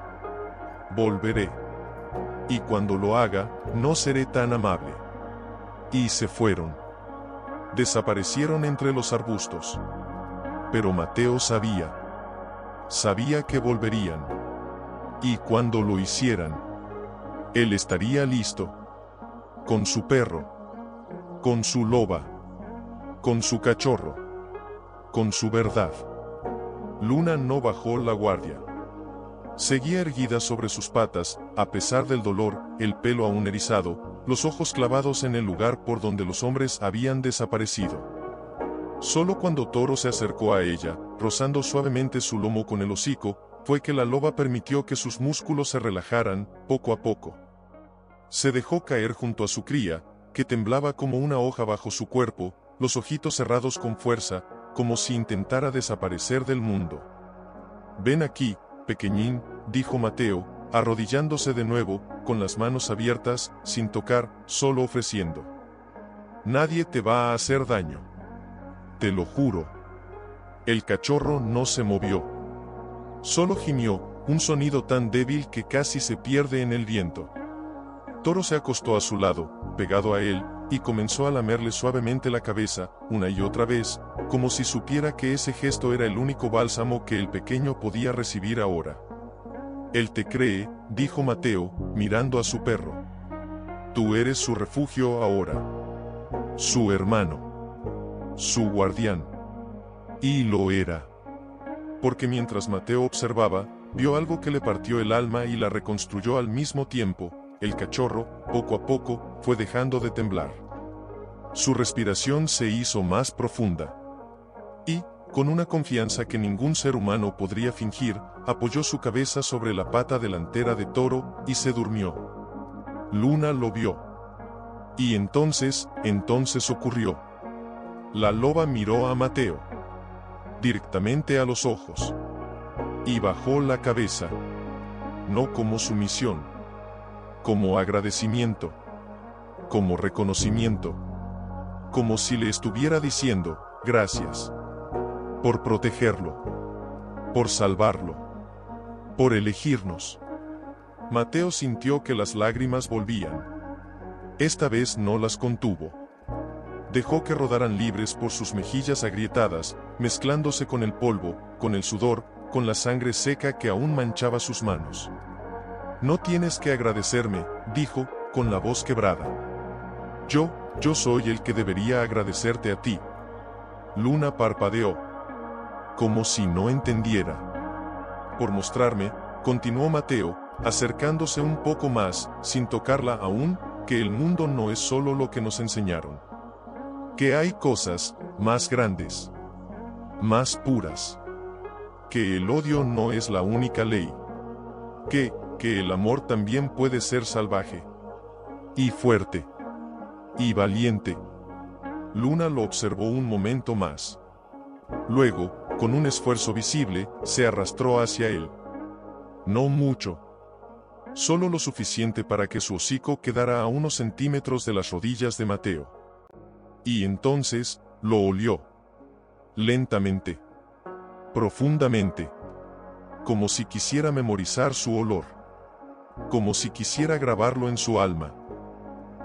A: Volveré. Y cuando lo haga, no seré tan amable. Y se fueron. Desaparecieron entre los arbustos. Pero Mateo sabía. Sabía que volverían. Y cuando lo hicieran, él estaría listo. Con su perro. Con su loba. Con su cachorro. Con su verdad. Luna no bajó la guardia. Seguía erguida sobre sus patas, a pesar del dolor, el pelo aún erizado, los ojos clavados en el lugar por donde los hombres habían desaparecido. Solo cuando Toro se acercó a ella, rozando suavemente su lomo con el hocico, fue que la loba permitió que sus músculos se relajaran, poco a poco. Se dejó caer junto a su cría, que temblaba como una hoja bajo su cuerpo, los ojitos cerrados con fuerza, como si intentara desaparecer del mundo. Ven aquí, pequeñín, dijo Mateo, arrodillándose de nuevo, con las manos abiertas, sin tocar, solo ofreciendo. Nadie te va a hacer daño. Te lo juro. El cachorro no se movió. Solo gimió, un sonido tan débil que casi se pierde en el viento. Toro se acostó a su lado, pegado a él, y comenzó a lamerle suavemente la cabeza, una y otra vez, como si supiera que ese gesto era el único bálsamo que el pequeño podía recibir ahora. Él te cree, dijo Mateo, mirando a su perro. Tú eres su refugio ahora. Su hermano. Su guardián. Y lo era. Porque mientras Mateo observaba, vio algo que le partió el alma y la reconstruyó al mismo tiempo, el cachorro, poco a poco, fue dejando de temblar. Su respiración se hizo más profunda. Y, con una confianza que ningún ser humano podría fingir, apoyó su cabeza sobre la pata delantera de Toro y se durmió. Luna lo vio. Y entonces ocurrió. La loba miró a Mateo directamente a los ojos y bajó la cabeza, no como sumisión, como agradecimiento, como reconocimiento, como si le estuviera diciendo, gracias, por protegerlo, por salvarlo, por elegirnos. Mateo sintió que las lágrimas volvían. Esta vez no las contuvo. Dejó que rodaran libres por sus mejillas agrietadas, mezclándose con el polvo, con el sudor, con la sangre seca que aún manchaba sus manos. No tienes que agradecerme, dijo, con la voz quebrada. Yo soy el que debería agradecerte a ti. Luna parpadeó, como si no entendiera. Por mostrarme, continuó Mateo, acercándose un poco más, sin tocarla aún, que el mundo no es solo lo que nos enseñaron. Que hay cosas más grandes, más puras. Que el odio no es la única ley. Que el amor también puede ser salvaje. Y fuerte. Y valiente. Luna lo observó un momento más. Luego, con un esfuerzo visible, se arrastró hacia él. No mucho. Solo lo suficiente para que su hocico quedara a unos centímetros de las rodillas de Mateo. Y entonces, lo olió. Lentamente. Profundamente. Como si quisiera memorizar su olor. Como si quisiera grabarlo en su alma.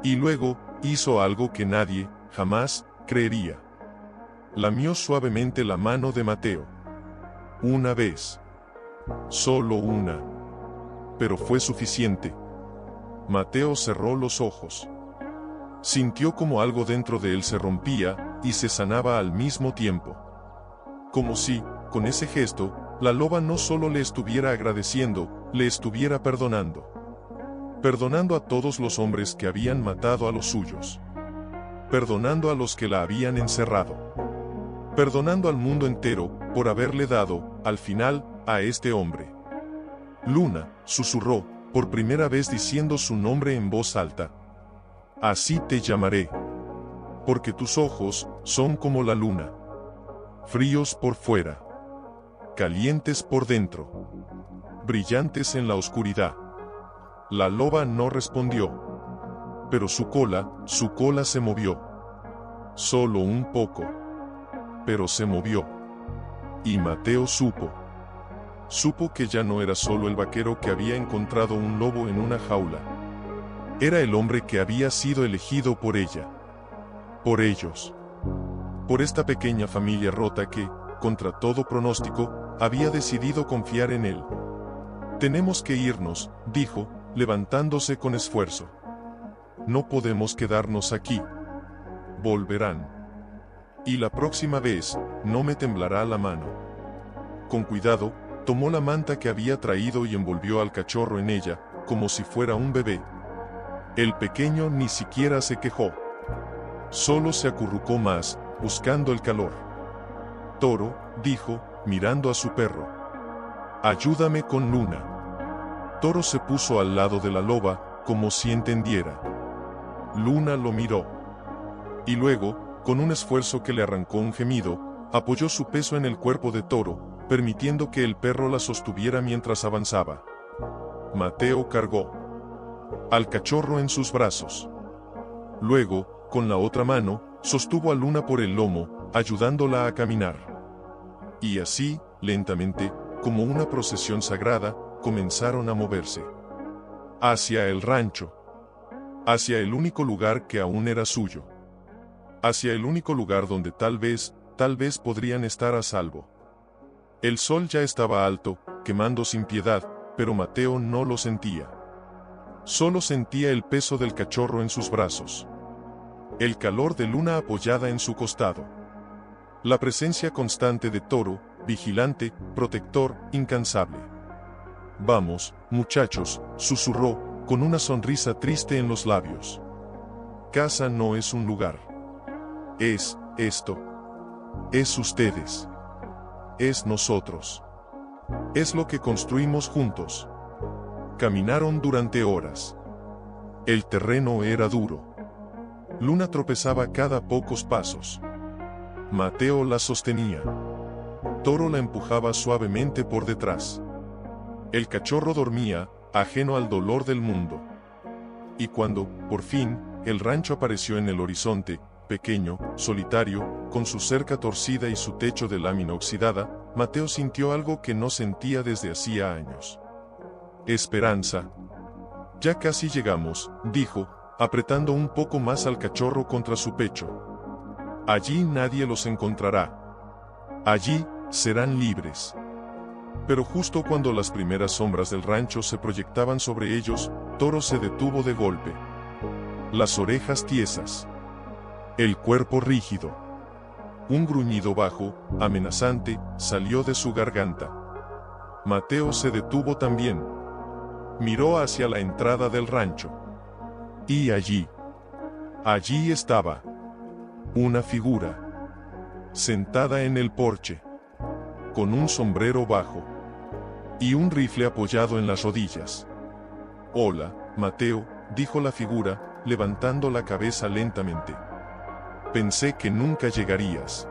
A: Y luego, hizo algo que nadie, jamás, creería. Lamió suavemente la mano de Mateo. Una vez. Solo una. Pero fue suficiente. Mateo cerró los ojos. Sintió como algo dentro de él se rompía, y se sanaba al mismo tiempo. Como si, con ese gesto, la loba no solo le estuviera agradeciendo, le estuviera perdonando. Perdonando a todos los hombres que habían matado a los suyos. Perdonando a los que la habían encerrado. Perdonando al mundo entero, por haberle dado, al final, a este hombre. Luna, susurró, por primera vez diciendo su nombre en voz alta. Así te llamaré. Porque tus ojos son como la luna. Fríos por fuera. Calientes por dentro. Brillantes en la oscuridad. La loba no respondió. Pero su cola se movió. Solo un poco. Pero se movió. Y Mateo supo. Supo que ya no era solo el vaquero que había encontrado un lobo en una jaula. Era el hombre que había sido elegido por ella. Por ellos. Por esta pequeña familia rota que, contra todo pronóstico, había decidido confiar en él. Tenemos que irnos, dijo, levantándose con esfuerzo. No podemos quedarnos aquí. Volverán. Y la próxima vez, no me temblará la mano. Con cuidado, tomó la manta que había traído y envolvió al cachorro en ella, como si fuera un bebé. El pequeño ni siquiera se quejó. Solo se acurrucó más, buscando el calor. Toro, dijo, mirando a su perro. Ayúdame con Luna. Toro se puso al lado de la loba, como si entendiera. Luna lo miró. Y luego, con un esfuerzo que le arrancó un gemido, apoyó su peso en el cuerpo de Toro, permitiendo que el perro la sostuviera mientras avanzaba. Mateo cargó al cachorro en sus brazos. Luego, con la otra mano, sostuvo a Luna por el lomo, ayudándola a caminar. Y así, lentamente, como una procesión sagrada, comenzaron a moverse. Hacia el rancho. Hacia el único lugar que aún era suyo. Hacia el único lugar donde tal vez podrían estar a salvo. El sol ya estaba alto, quemando sin piedad, pero Mateo no lo sentía. Solo sentía el peso del cachorro en sus brazos. El calor de Luna apoyada en su costado. La presencia constante de Toro, vigilante, protector, incansable. Vamos, muchachos, susurró, con una sonrisa triste en los labios. Casa no es un lugar. Es esto. Es ustedes. Es nosotros. Es lo que construimos juntos. Caminaron durante horas. El terreno era duro. Luna tropezaba cada pocos pasos. Mateo la sostenía. Toro la empujaba suavemente por detrás. El cachorro dormía, ajeno al dolor del mundo. Y cuando, por fin, el rancho apareció en el horizonte, pequeño, solitario, con su cerca torcida y su techo de lámina oxidada, Mateo sintió algo que no sentía desde hacía años. Esperanza. Ya casi llegamos, dijo, apretando un poco más al cachorro contra su pecho. Allí nadie los encontrará. Allí, serán libres. Pero justo cuando las primeras sombras del rancho se proyectaban sobre ellos, Toro se detuvo de golpe. Las orejas tiesas. El cuerpo rígido. Un gruñido bajo, amenazante, salió de su garganta. Mateo se detuvo también. Miró hacia la entrada del rancho. Y allí estaba una figura, sentada en el porche, con un sombrero bajo y un rifle apoyado en las rodillas. Hola, Mateo, dijo la figura, levantando la cabeza lentamente. Pensé que nunca llegarías.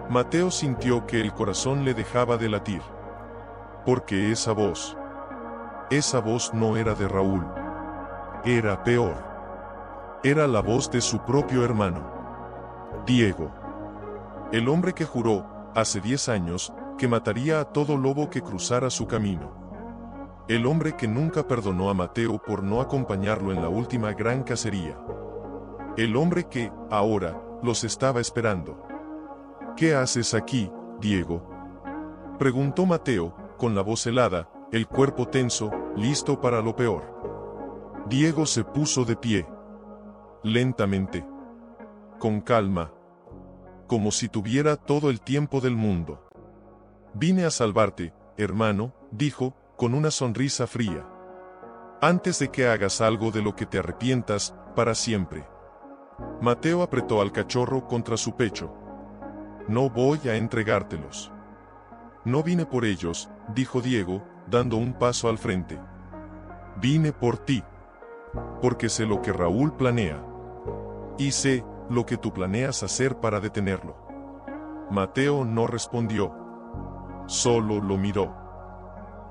A: Mateo sintió que el corazón le dejaba de latir. Porque esa voz no era de Raúl. Era peor. Era la voz de su propio hermano. Diego. El hombre que juró, hace 10 años, que mataría a todo lobo que cruzara su camino. El hombre que nunca perdonó a Mateo por no acompañarlo en la última gran cacería. El hombre que, ahora, los estaba esperando. ¿Qué haces aquí, Diego?, preguntó Mateo, con la voz helada, el cuerpo tenso, listo para lo peor. Diego se puso de pie. Lentamente. Con calma. Como si tuviera todo el tiempo del mundo. Vine a salvarte, hermano, dijo, con una sonrisa fría. Antes de que hagas algo de lo que te arrepientas, para siempre. Mateo apretó al cachorro contra su pecho. No voy a entregártelos. No vine por ellos, dijo Diego, dando un paso al frente. Vine por ti. Porque sé lo que Raúl planea. Y sé lo que tú planeas hacer para detenerlo. Mateo no respondió. Solo lo miró.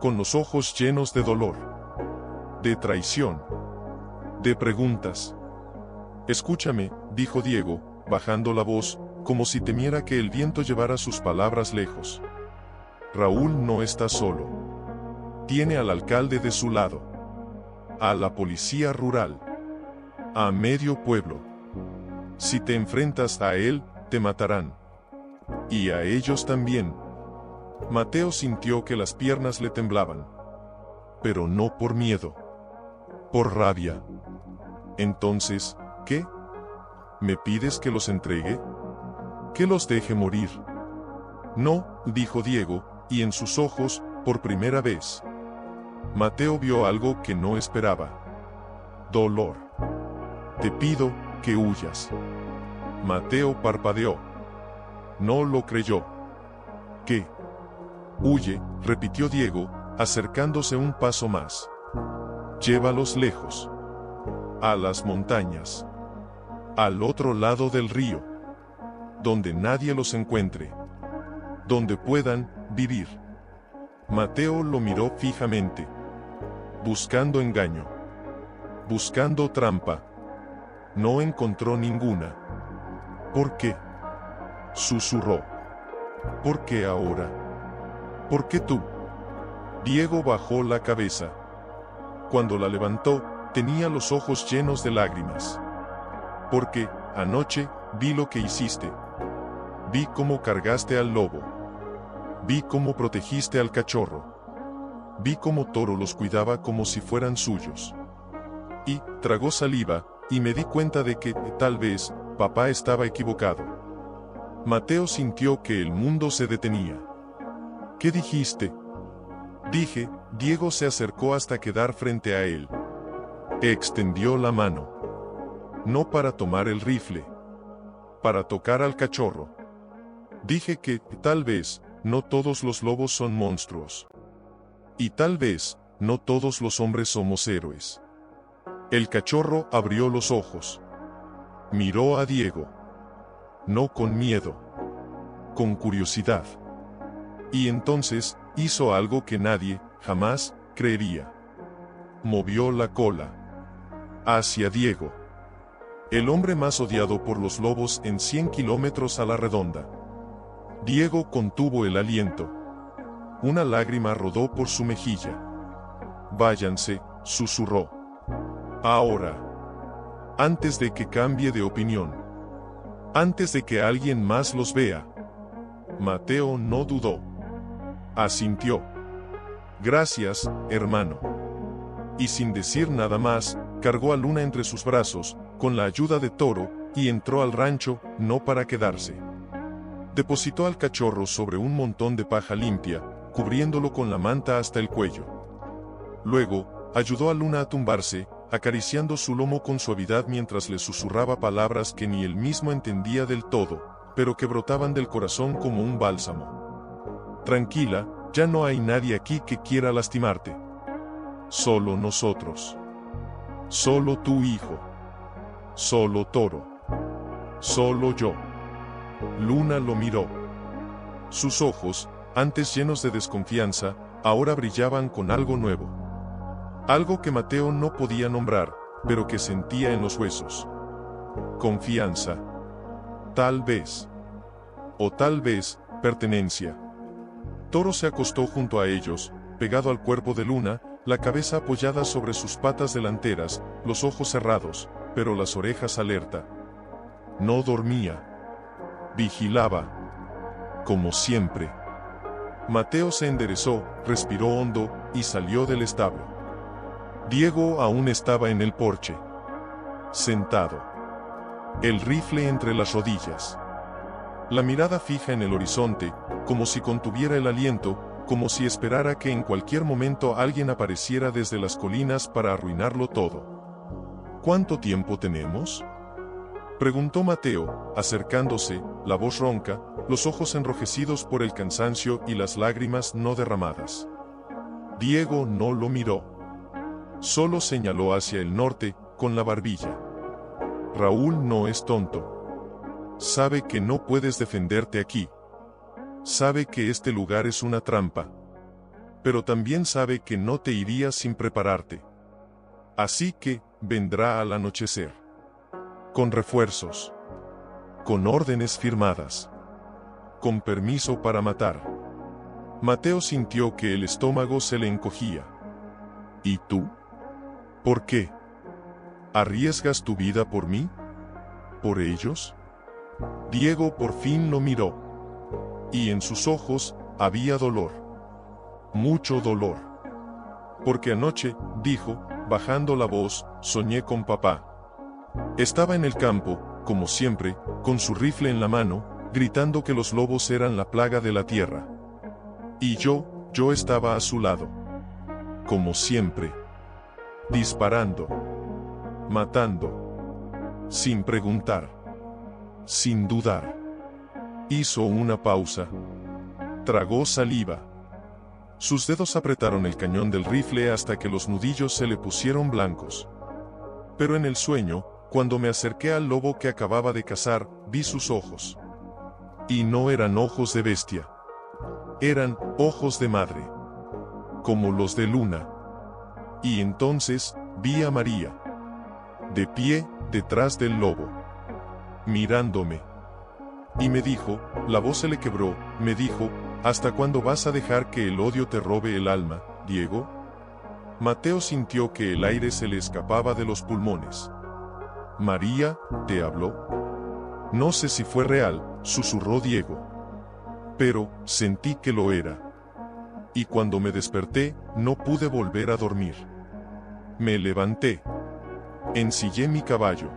A: Con los ojos llenos de dolor. De traición. De preguntas. Escúchame, dijo Diego, bajando la voz, como si temiera que el viento llevara sus palabras lejos. Raúl no está solo. Tiene al alcalde de su lado. A la policía rural. A medio pueblo. Si te enfrentas a él, te matarán. Y a ellos también. Mateo sintió que las piernas le temblaban. Pero no por miedo. Por rabia. Entonces, ¿qué? ¿Me pides que los entregue? ¿Que los deje morir? No, dijo Diego, y en sus ojos, por primera vez, Mateo vio algo que no esperaba. Dolor. Te pido que huyas. Mateo parpadeó. No lo creyó. ¿Qué? Huye, repitió Diego, acercándose un paso más. Llévalos lejos. A las montañas. Al otro lado del río. Donde nadie los encuentre. Donde puedan vivir. Mateo lo miró fijamente. Buscando engaño. Buscando trampa. No encontró ninguna. ¿Por qué? Susurró. ¿Por qué ahora? ¿Por qué tú? Diego bajó la cabeza. Cuando la levantó, tenía los ojos llenos de lágrimas. Porque, anoche, vi lo que hiciste. Vi cómo cargaste al lobo. Vi cómo protegiste al cachorro. Vi cómo Toro los cuidaba como si fueran suyos. Y, tragó saliva, y me di cuenta de que, tal vez, papá estaba equivocado. Mateo sintió que el mundo se detenía. ¿Qué dijiste? Dije, Diego se acercó hasta quedar frente a él. Extendió la mano. No para tomar el rifle. Para tocar al cachorro. Dije que, tal vez, no todos los lobos son monstruos. Y tal vez, no todos los hombres somos héroes. El cachorro abrió los ojos. Miró a Diego. No con miedo. Con curiosidad. Y entonces, hizo algo que nadie, jamás, creería. Movió la cola. Hacia Diego. El hombre más odiado por los lobos en 100 kilómetros a la redonda. Diego contuvo el aliento. Una lágrima rodó por su mejilla. Váyanse, susurró. Ahora. Antes de que cambie de opinión. Antes de que alguien más los vea. Mateo no dudó. Asintió. Gracias, hermano. Y sin decir nada más, cargó a Luna entre sus brazos, con la ayuda de Toro, y entró al rancho, no para quedarse. Depositó al cachorro sobre un montón de paja limpia, cubriéndolo con la manta hasta el cuello. Luego, ayudó a Luna a tumbarse, acariciando su lomo con suavidad mientras le susurraba palabras que ni él mismo entendía del todo, pero que brotaban del corazón como un bálsamo. Tranquila, ya no hay nadie aquí que quiera lastimarte. Solo nosotros. Solo tu hijo. Solo Toro. Solo yo. Luna lo miró. Sus ojos, antes llenos de desconfianza, ahora brillaban con algo nuevo. Algo que Mateo no podía nombrar, pero que sentía en los huesos. Confianza. Tal vez. O tal vez, pertenencia. Toro se acostó junto a ellos, pegado al cuerpo de Luna, la cabeza apoyada sobre sus patas delanteras, los ojos cerrados, pero las orejas alerta. No dormía. Vigilaba. Como siempre. Mateo se enderezó, respiró hondo, y salió del establo. Diego aún estaba en el porche. Sentado. El rifle entre las rodillas. La mirada fija en el horizonte, como si contuviera el aliento, como si esperara que en cualquier momento alguien apareciera desde las colinas para arruinarlo todo. ¿Cuánto tiempo tenemos?, preguntó Mateo, acercándose, la voz ronca, los ojos enrojecidos por el cansancio y las lágrimas no derramadas. Diego no lo miró. Solo señaló hacia el norte, con la barbilla. Raúl no es tonto. Sabe que no puedes defenderte aquí. Sabe que este lugar es una trampa. Pero también sabe que no te irías sin prepararte. Así que, vendrá al anochecer. Con refuerzos. Con órdenes firmadas. Con permiso para matar. Mateo sintió que el estómago se le encogía. ¿Y tú? ¿Por qué? ¿Arriesgas tu vida por mí? ¿Por ellos? Diego por fin lo miró. Y en sus ojos, había dolor. Mucho dolor. Porque anoche, dijo, bajando la voz, soñé con papá. Estaba en el campo, como siempre, con su rifle en la mano, gritando que los lobos eran la plaga de la tierra. Y yo estaba a su lado. Como siempre. Disparando. Matando. Sin preguntar. Sin dudar. Hizo una pausa. Tragó saliva. Sus dedos apretaron el cañón del rifle hasta que los nudillos se le pusieron blancos. Pero en el sueño, cuando me acerqué al lobo que acababa de cazar, vi sus ojos. Y no eran ojos de bestia. Eran ojos de madre. Como los de Luna. Y entonces, vi a María. De pie, detrás del lobo. Mirándome. Y me dijo, la voz se le quebró, me dijo, ¿hasta cuándo vas a dejar que el odio te robe el alma, Diego? Mateo sintió que el aire se le escapaba de los pulmones. María, ¿te habló? No sé si fue real, susurró Diego. Pero, sentí que lo era. Y cuando me desperté, no pude volver a dormir. Me levanté. Ensillé mi caballo.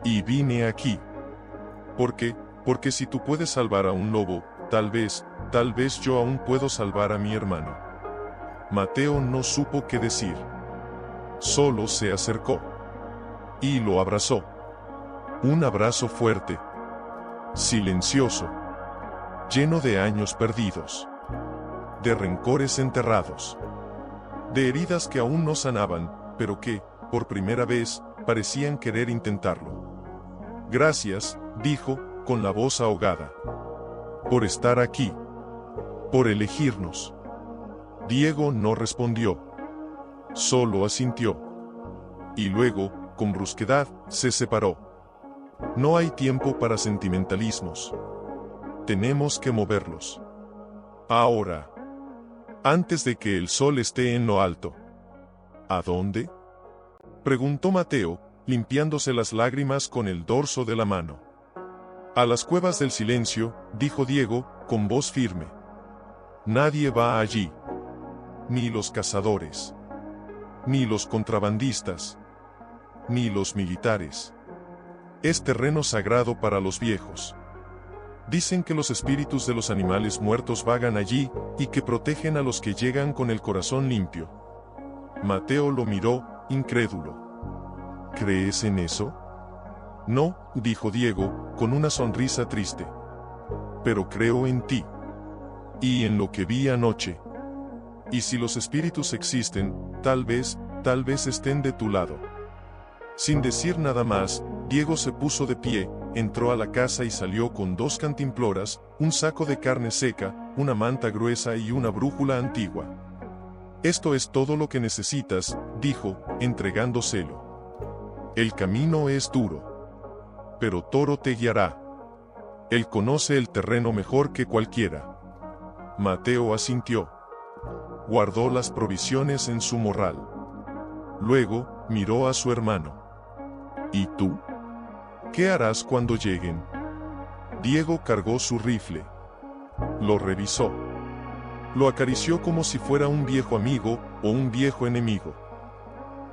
A: Y vine aquí. Porque si tú puedes salvar a un lobo, tal vez yo aún puedo salvar a mi hermano. Mateo no supo qué decir. Solo se acercó y lo abrazó. Un abrazo fuerte, silencioso, lleno de años perdidos, de rencores enterrados, de heridas que aún no sanaban, pero que, por primera vez, parecían querer intentarlo. Gracias, dijo, con la voz ahogada, por estar aquí, por elegirnos. Diego no respondió, solo asintió. Y luego, con brusquedad, se separó. No hay tiempo para sentimentalismos. Tenemos que moverlos. Ahora. Antes de que el sol esté en lo alto. ¿A dónde?, preguntó Mateo, limpiándose las lágrimas con el dorso de la mano. A las cuevas del silencio, dijo Diego, con voz firme. Nadie va allí. Ni los cazadores. Ni los contrabandistas. Ni los militares. Es terreno sagrado para los viejos. Dicen que los espíritus de los animales muertos vagan allí, y que protegen a los que llegan con el corazón limpio. Mateo lo miró, incrédulo. ¿Crees en eso? No, dijo Diego, con una sonrisa triste. Pero creo en ti. Y en lo que vi anoche. Y si los espíritus existen, tal vez estén de tu lado. Sin decir nada más, Diego se puso de pie, entró a la casa y salió con 2 cantimploras, un saco de carne seca, una manta gruesa y una brújula antigua. Esto es todo lo que necesitas, dijo, entregándoselo. El camino es duro. Pero Toro te guiará. Él conoce el terreno mejor que cualquiera. Mateo asintió. Guardó las provisiones en su morral. Luego, miró a su hermano. ¿Y tú? ¿Qué harás cuando lleguen? Diego cargó su rifle. Lo revisó. Lo acarició como si fuera un viejo amigo o un viejo enemigo.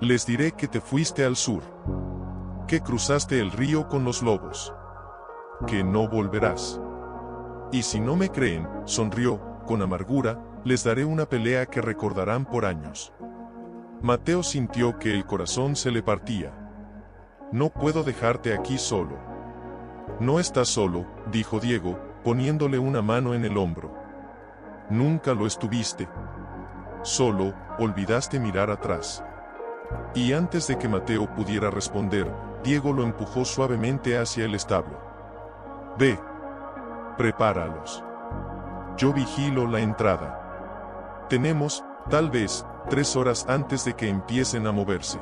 A: Les diré que te fuiste al sur. Que cruzaste el río con los lobos. Que no volverás. Y si no me creen, sonrió, con amargura, les daré una pelea que recordarán por años. Mateo sintió que el corazón se le partía. No puedo dejarte aquí solo. No estás solo, dijo Diego, poniéndole una mano en el hombro. Nunca lo estuviste. Solo, olvidaste mirar atrás. Y antes de que Mateo pudiera responder, Diego lo empujó suavemente hacia el establo. Ve. Prepáralos. Yo vigilo la entrada. Tenemos, tal vez, 3 horas antes de que empiecen a moverse.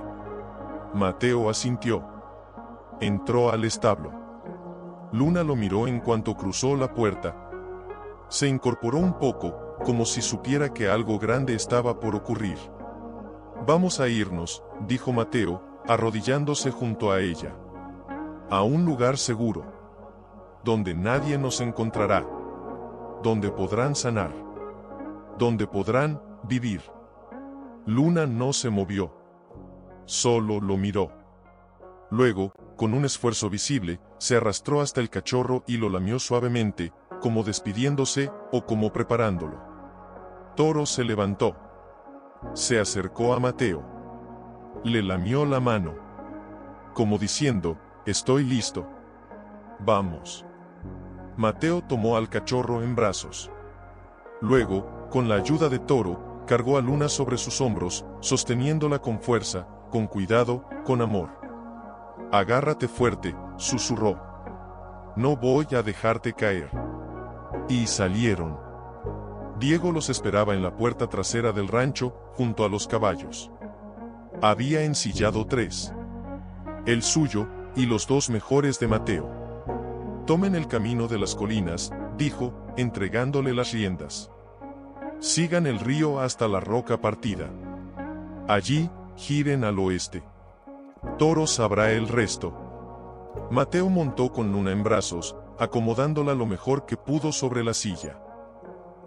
A: Mateo asintió. Entró al establo. Luna lo miró en cuanto cruzó la puerta. Se incorporó un poco, como si supiera que algo grande estaba por ocurrir. Vamos a irnos, dijo Mateo, arrodillándose junto a ella. A un lugar seguro. Donde nadie nos encontrará. Donde podrán sanar. Donde podrán vivir. Luna no se movió. Solo lo miró. Luego, con un esfuerzo visible, se arrastró hasta el cachorro y lo lamió suavemente, como despidiéndose o como preparándolo. Toro se levantó. Se acercó a Mateo. Le lamió la mano. Como diciendo, estoy listo. Vamos. Mateo tomó al cachorro en brazos. Luego, con la ayuda de Toro, cargó a Luna sobre sus hombros, sosteniéndola con fuerza, con cuidado, con amor. Agárrate fuerte, susurró. No voy a dejarte caer. Y salieron. Diego los esperaba en la puerta trasera del rancho, junto a los caballos. Había ensillado 3. El suyo, y los 2 mejores de Mateo. Tomen el camino de las colinas, dijo, entregándole las riendas. Sigan el río hasta la roca partida. Allí, giren al oeste. Toro sabrá el resto. Mateo montó con Luna en brazos, acomodándola lo mejor que pudo sobre la silla.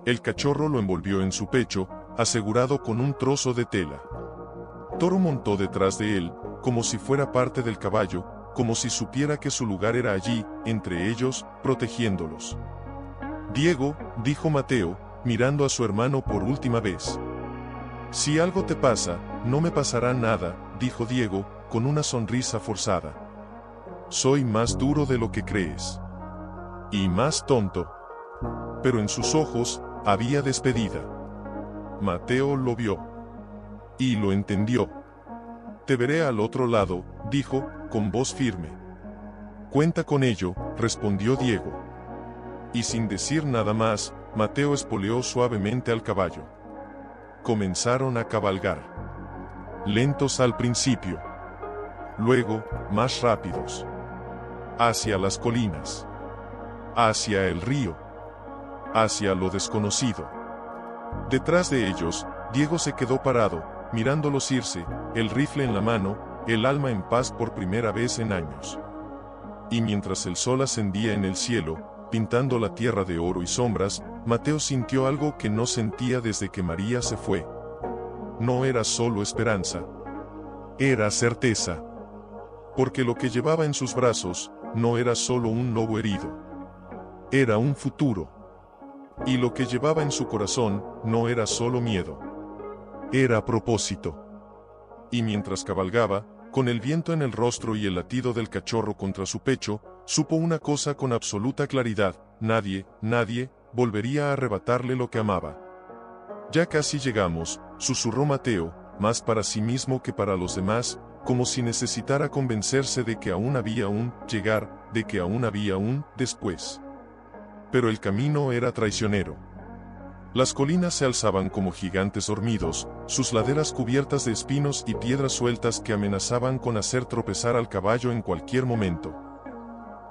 A: El cachorro lo envolvió en su pecho, asegurado con un trozo de tela. Toro montó detrás de él, como si fuera parte del caballo, como si supiera que su lugar era allí, entre ellos, protegiéndolos. Diego, dijo Mateo, mirando a su hermano por última vez. Si algo te pasa, no me pasará nada, dijo Diego, con una sonrisa forzada. Soy más duro de lo que crees. Y más tonto. Pero en sus ojos había despedida. Mateo lo vio. Y lo entendió. Te veré al otro lado, dijo, con voz firme. Cuenta con ello, respondió Diego. Y sin decir nada más, Mateo espoleó suavemente al caballo. Comenzaron a cabalgar. Lentos al principio. Luego, más rápidos. Hacia las colinas. Hacia el río. Hacia lo desconocido. Detrás de ellos, Diego se quedó parado, mirándolos irse, el rifle en la mano, el alma en paz por primera vez en años. Y mientras el sol ascendía en el cielo, pintando la tierra de oro y sombras, Mateo sintió algo que no sentía desde que María se fue. No era solo esperanza. Era certeza. Porque lo que llevaba en sus brazos, no era solo un lobo herido. Era un futuro. Y lo que llevaba en su corazón, no era solo miedo. Era propósito. Y mientras cabalgaba, con el viento en el rostro y el latido del cachorro contra su pecho, supo una cosa con absoluta claridad: nadie volvería a arrebatarle lo que amaba. Ya casi llegamos, susurró Mateo, más para sí mismo que para los demás, como si necesitara convencerse de que aún había un llegar, de que aún había un después. Pero el camino era traicionero. Las colinas se alzaban como gigantes dormidos, sus laderas cubiertas de espinos y piedras sueltas que amenazaban con hacer tropezar al caballo en cualquier momento.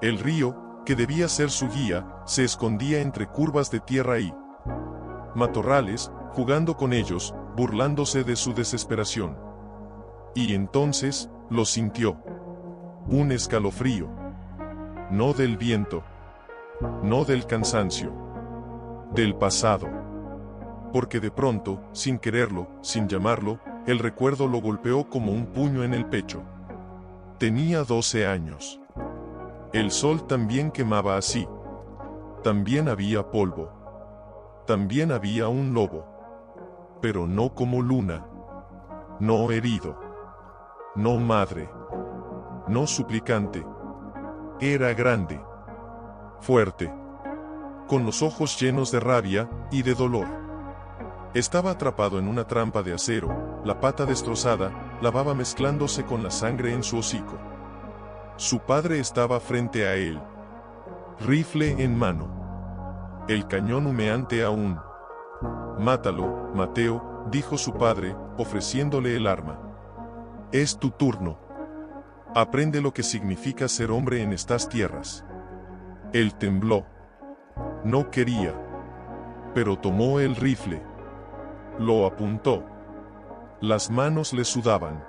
A: El río, que debía ser su guía, se escondía entre curvas de tierra y matorrales, jugando con ellos, burlándose de su desesperación. Y entonces, lo sintió. Un escalofrío. No del viento. No del cansancio. Del pasado. Porque de pronto, sin quererlo, sin llamarlo, el recuerdo lo golpeó como un puño en el pecho. Tenía 12 años. El sol también quemaba así. También había polvo. También había un lobo. Pero no como Luna. No herido. No madre. No suplicante. Era grande. Fuerte. Con los ojos llenos de rabia y de dolor. Estaba atrapado en una trampa de acero, la pata destrozada, la baba mezclándose con la sangre en su hocico. Su padre estaba frente a él. Rifle en mano. El cañón humeante aún. Mátalo, Mateo, dijo su padre, ofreciéndole el arma. Es tu turno. Aprende lo que significa ser hombre en estas tierras. Él tembló. No quería. Pero tomó el rifle. Lo apuntó. Las manos le sudaban.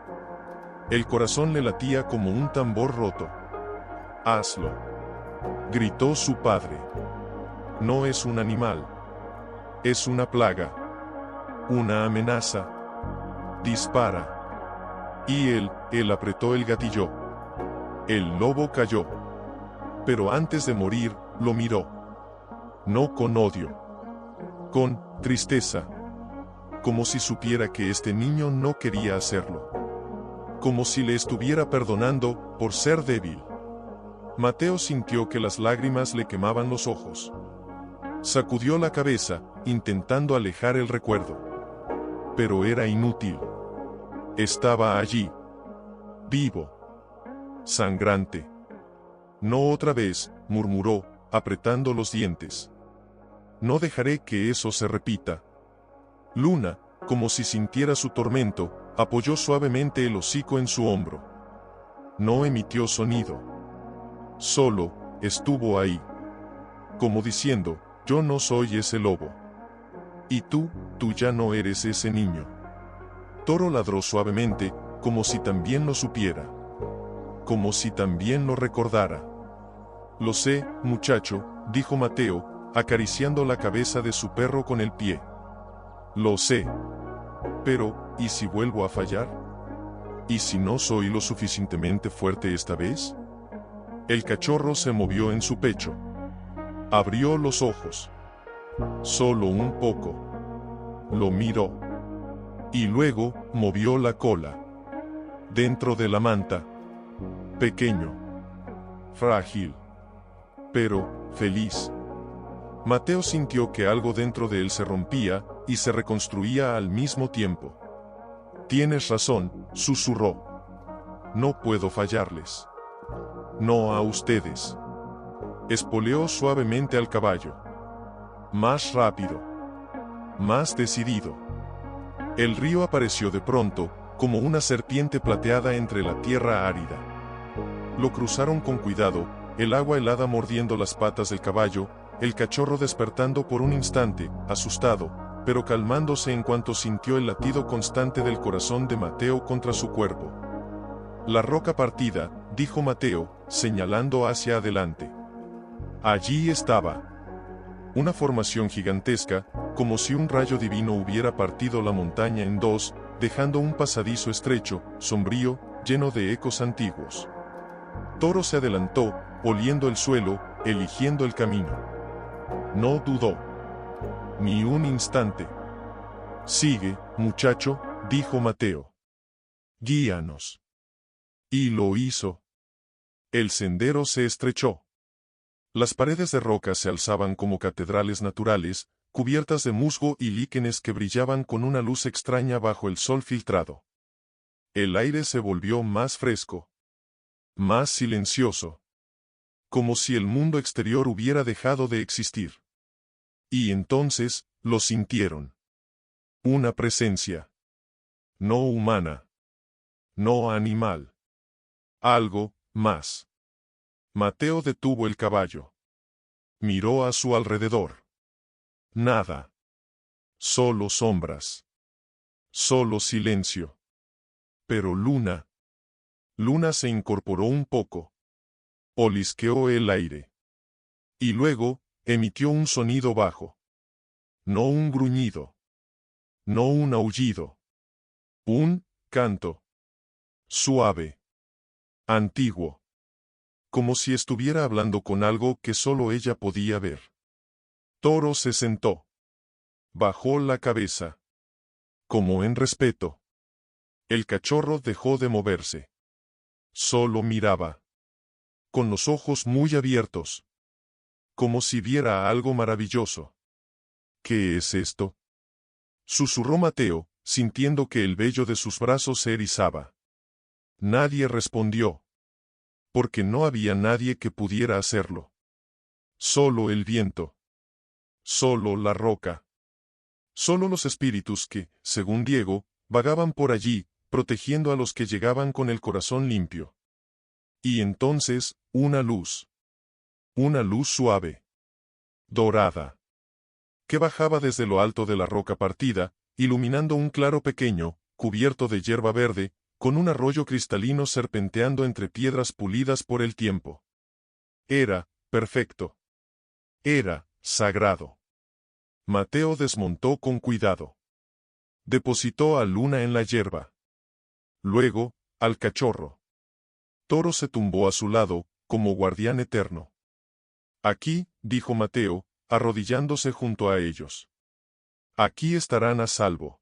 A: El corazón le latía como un tambor roto. Hazlo. Gritó su padre. No es un animal. Es una plaga. Una amenaza. Dispara. Y él apretó el gatillo. El lobo cayó. Pero antes de morir, lo miró. No con odio. Con tristeza. Como si supiera que este niño no quería hacerlo. Como si le estuviera perdonando por ser débil. Mateo sintió que las lágrimas le quemaban los ojos. Sacudió la cabeza, intentando alejar el recuerdo. Pero era inútil. Estaba allí. Vivo. Sangrante. No otra vez, murmuró, apretando los dientes. No dejaré que eso se repita. Luna, como si sintiera su tormento, apoyó suavemente el hocico en su hombro. No emitió sonido. Solo, estuvo ahí. Como diciendo, yo no soy ese lobo. Y tú ya no eres ese niño. Toro ladró suavemente, como si también lo supiera. Como si también lo recordara. Lo sé, muchacho, dijo Mateo, acariciando la cabeza de su perro con el pie. Lo sé. Pero, ¿y si vuelvo a fallar? ¿Y si no soy lo suficientemente fuerte esta vez? El cachorro se movió en su pecho. Abrió los ojos. Solo un poco. Lo miró. Y luego, movió la cola. dentro de la manta. Pequeño. Frágil. Pero, feliz. Mateo sintió que algo dentro de él se rompía, y se reconstruía al mismo tiempo. Tienes razón, susurró. No puedo fallarles. No a ustedes. Espoleó suavemente al caballo. Más rápido. Más decidido. El río apareció de pronto, como una serpiente plateada entre la tierra árida. Lo cruzaron con cuidado, el agua helada mordiendo las patas del caballo, el cachorro despertando por un instante, asustado, pero calmándose en cuanto sintió el latido constante del corazón de Mateo contra su cuerpo. La roca partida, dijo Mateo, señalando hacia adelante. Allí estaba. Una formación gigantesca, como si un rayo divino hubiera partido la montaña en dos, dejando un pasadizo estrecho, sombrío, lleno de ecos antiguos. Toro se adelantó, oliendo el suelo, eligiendo el camino. No dudó. Ni un instante. Sigue, muchacho, dijo Mateo. Guíanos. Y lo hizo. El sendero se estrechó. Las paredes de roca se alzaban como catedrales naturales, cubiertas de musgo y líquenes que brillaban con una luz extraña bajo el sol filtrado. El aire se volvió más fresco. Más silencioso. Como si el mundo exterior hubiera dejado de existir. Y entonces, lo sintieron. Una presencia. No humana. No animal. Algo más. Mateo detuvo el caballo. Miró a su alrededor. Nada. Solo sombras. Solo silencio. Pero Luna. Luna se incorporó un poco. Olisqueó el aire. Y luego, emitió un sonido bajo. No un gruñido. No un aullido. Un canto. Suave. Antiguo. Como si estuviera hablando con algo que solo ella podía ver. Toro se sentó. Bajó la cabeza. Como en respeto. El cachorro dejó de moverse. Solo miraba. Con los ojos muy abiertos. Como si viera algo maravilloso. ¿Qué es esto? Susurró Mateo, sintiendo que el vello de sus brazos se erizaba. Nadie respondió. Porque no había nadie que pudiera hacerlo. Solo el viento. Solo la roca. Solo los espíritus que, según Diego, vagaban por allí, protegiendo a los que llegaban con el corazón limpio. Y entonces, una luz. Una luz suave. Dorada. Que bajaba desde lo alto de la roca partida, iluminando un claro pequeño, cubierto de hierba verde, con un arroyo cristalino serpenteando entre piedras pulidas por el tiempo. Era perfecto. Era sagrado. Mateo desmontó con cuidado. Depositó a Luna en la hierba. Luego, al cachorro. Toro se tumbó a su lado, como guardián eterno. Aquí, dijo Mateo, arrodillándose junto a ellos. Aquí estarán a salvo.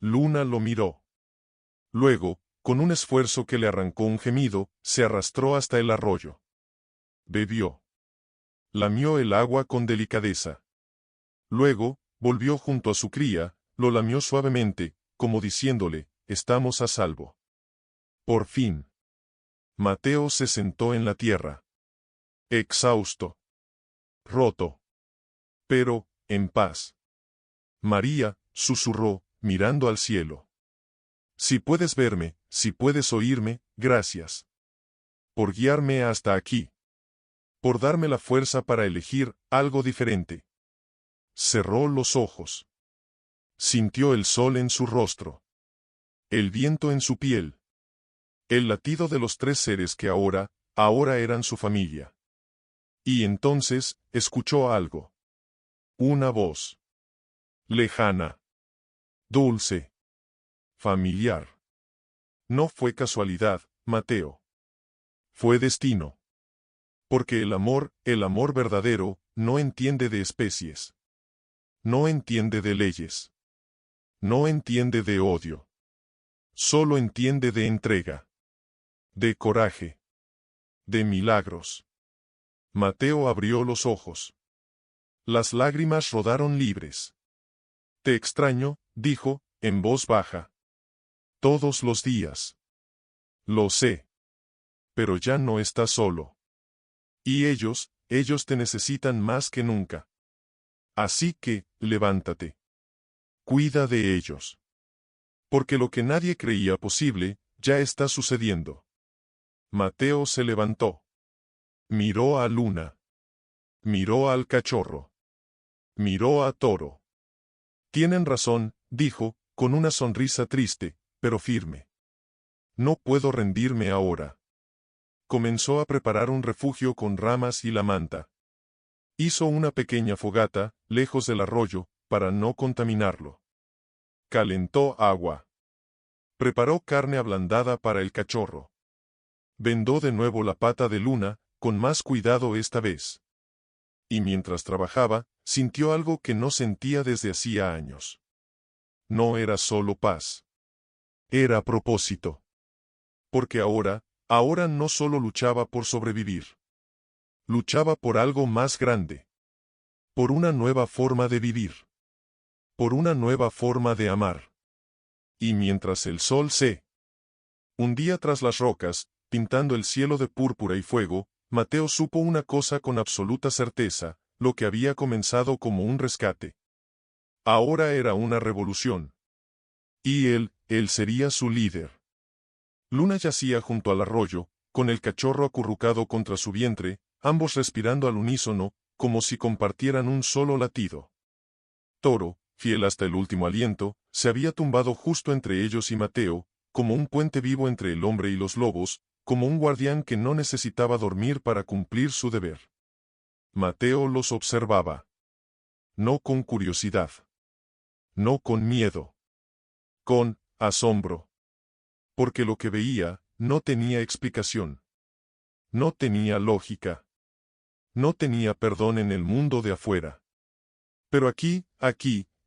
A: Luna lo miró. Luego, con un esfuerzo que le arrancó un gemido, se arrastró hasta el arroyo. Bebió. Lamió el agua con delicadeza. Luego, volvió junto a su cría, lo lamió suavemente, como diciéndole, estamos a salvo. Por fin. Mateo se sentó en la tierra. Exhausto. Roto. Pero, en paz. María, susurró, mirando al cielo. Si puedes verme, si puedes oírme, gracias. Por guiarme hasta aquí. Por darme la fuerza para elegir algo diferente. Cerró los ojos. Sintió el sol en su rostro. El viento en su piel. El latido de los tres seres que ahora eran su familia. Y entonces, escuchó algo. Una voz. Lejana. Dulce. Familiar. No fue casualidad, Mateo. Fue destino. Porque el amor verdadero, no entiende de especies. No entiende de leyes. No entiende de odio. Solo entiende de entrega, de coraje, de milagros. Mateo abrió los ojos. Las lágrimas rodaron libres. Te extraño, dijo, en voz baja. Todos los días. Lo sé. Pero ya no estás solo. Y ellos te necesitan más que nunca. Así que, levántate. Cuida de ellos. Porque lo que nadie creía posible, ya está sucediendo. Mateo se levantó. Miró a Luna. Miró al cachorro. Miró a Toro. Tienen razón, dijo, con una sonrisa triste, pero firme. No puedo rendirme ahora. Comenzó a preparar un refugio con ramas y la manta. Hizo una pequeña fogata, lejos del arroyo, para no contaminarlo. Calentó agua. Preparó carne ablandada para el cachorro. Vendó de nuevo la pata de Luna, con más cuidado esta vez. Y mientras trabajaba, sintió algo que no sentía desde hacía años. No era solo paz. Era propósito. Porque ahora no solo luchaba por sobrevivir. Luchaba por algo más grande. Por una nueva forma de vivir. Por una nueva forma de amar. Y mientras el sol se hundía tras las rocas, pintando el cielo de púrpura y fuego, Mateo supo una cosa con absoluta certeza, lo que había comenzado como un rescate. Ahora era una revolución. Y él sería su líder. Luna yacía junto al arroyo, con el cachorro acurrucado contra su vientre, ambos respirando al unísono, como si compartieran un solo latido. Toro, fiel hasta el último aliento, se había tumbado justo entre ellos y Mateo, como un puente vivo entre el hombre y los lobos, como un guardián que no necesitaba dormir para cumplir su deber. Mateo los observaba. No con curiosidad. No con miedo. Con asombro. Porque lo que veía no tenía explicación. No tenía lógica. No tenía perdón en el mundo de afuera. Pero aquí,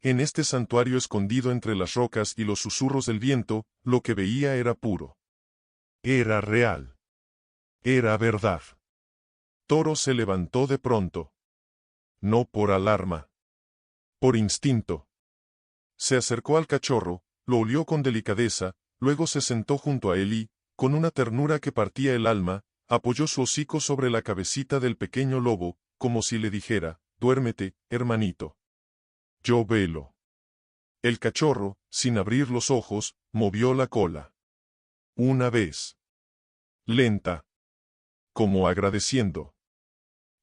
A: en este santuario escondido entre las rocas y los susurros del viento, lo que veía era puro. Era real. Era verdad. Toro se levantó de pronto. No por alarma. Por instinto. Se acercó al cachorro, lo olió con delicadeza, luego se sentó junto a él y, con una ternura que partía el alma, apoyó su hocico sobre la cabecita del pequeño lobo, como si le dijera, duérmete, hermanito. Yo velo. El cachorro, sin abrir los ojos, movió la cola. Una vez. Lenta. Como agradeciendo.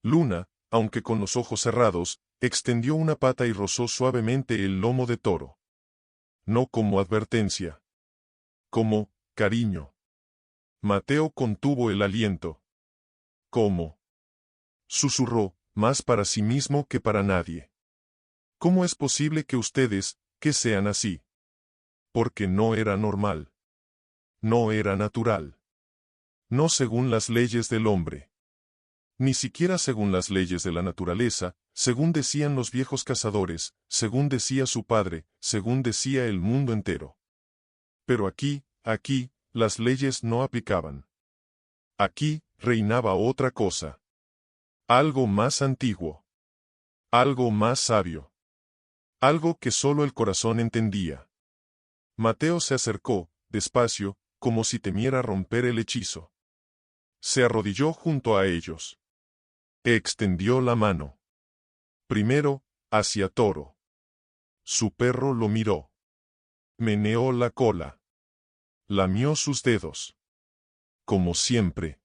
A: Luna, aunque con los ojos cerrados, extendió una pata y rozó suavemente el lomo de Toro. No como advertencia. Como cariño. Mateo contuvo el aliento. ¿Cómo? Susurró, más para sí mismo que para nadie. ¿Cómo es posible que ustedes, que sean así? Porque no era normal. No era natural. No según las leyes del hombre. Ni siquiera según las leyes de la naturaleza, según decían los viejos cazadores, según decía su padre, según decía el mundo entero. Pero aquí, las leyes no aplicaban. Aquí, reinaba otra cosa. Algo más antiguo. Algo más sabio. Algo que solo el corazón entendía. Mateo se acercó, despacio, como si temiera romper el hechizo. Se arrodilló junto a ellos. Extendió la mano. Primero, hacia Toro. Su perro lo miró. Meneó la cola. Lamió sus dedos. Como siempre.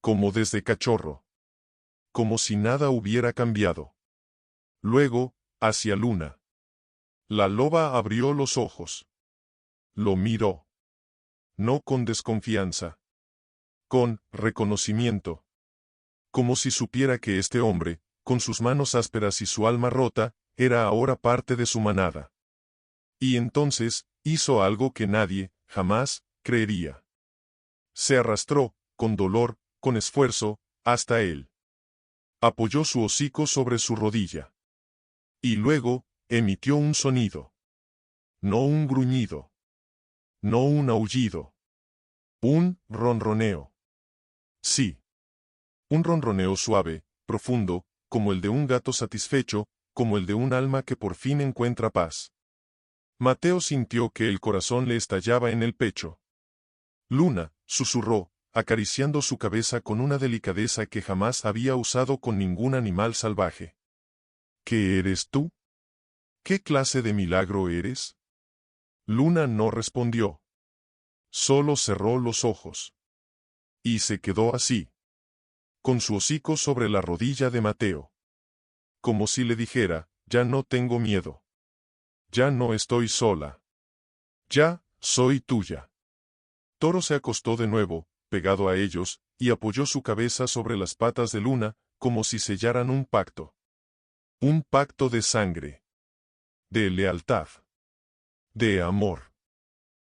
A: Como desde cachorro. Como si nada hubiera cambiado. Luego, hacia Luna. La loba abrió los ojos. Lo miró. No con desconfianza. Con reconocimiento. Como si supiera que este hombre, con sus manos ásperas y su alma rota, era ahora parte de su manada. Y entonces, hizo algo que nadie, jamás, creería. Se arrastró, con dolor, con esfuerzo, hasta él. Apoyó su hocico sobre su rodilla. Y luego, emitió un sonido. No un gruñido. No un aullido. Un ronroneo. Sí. Un ronroneo suave, profundo, como el de un gato satisfecho, como el de un alma que por fin encuentra paz. Mateo sintió que el corazón le estallaba en el pecho. Luna, susurró, acariciando su cabeza con una delicadeza que jamás había usado con ningún animal salvaje. ¿Qué eres tú? ¿Qué clase de milagro eres? Luna no respondió. Solo cerró los ojos. Y se quedó así, con su hocico sobre la rodilla de Mateo. Como si le dijera, ya no tengo miedo. Ya no estoy sola. Ya, soy tuya. Toro se acostó de nuevo, pegado a ellos, y apoyó su cabeza sobre las patas de Luna, como si sellaran un pacto. Un pacto de sangre. De lealtad. De amor.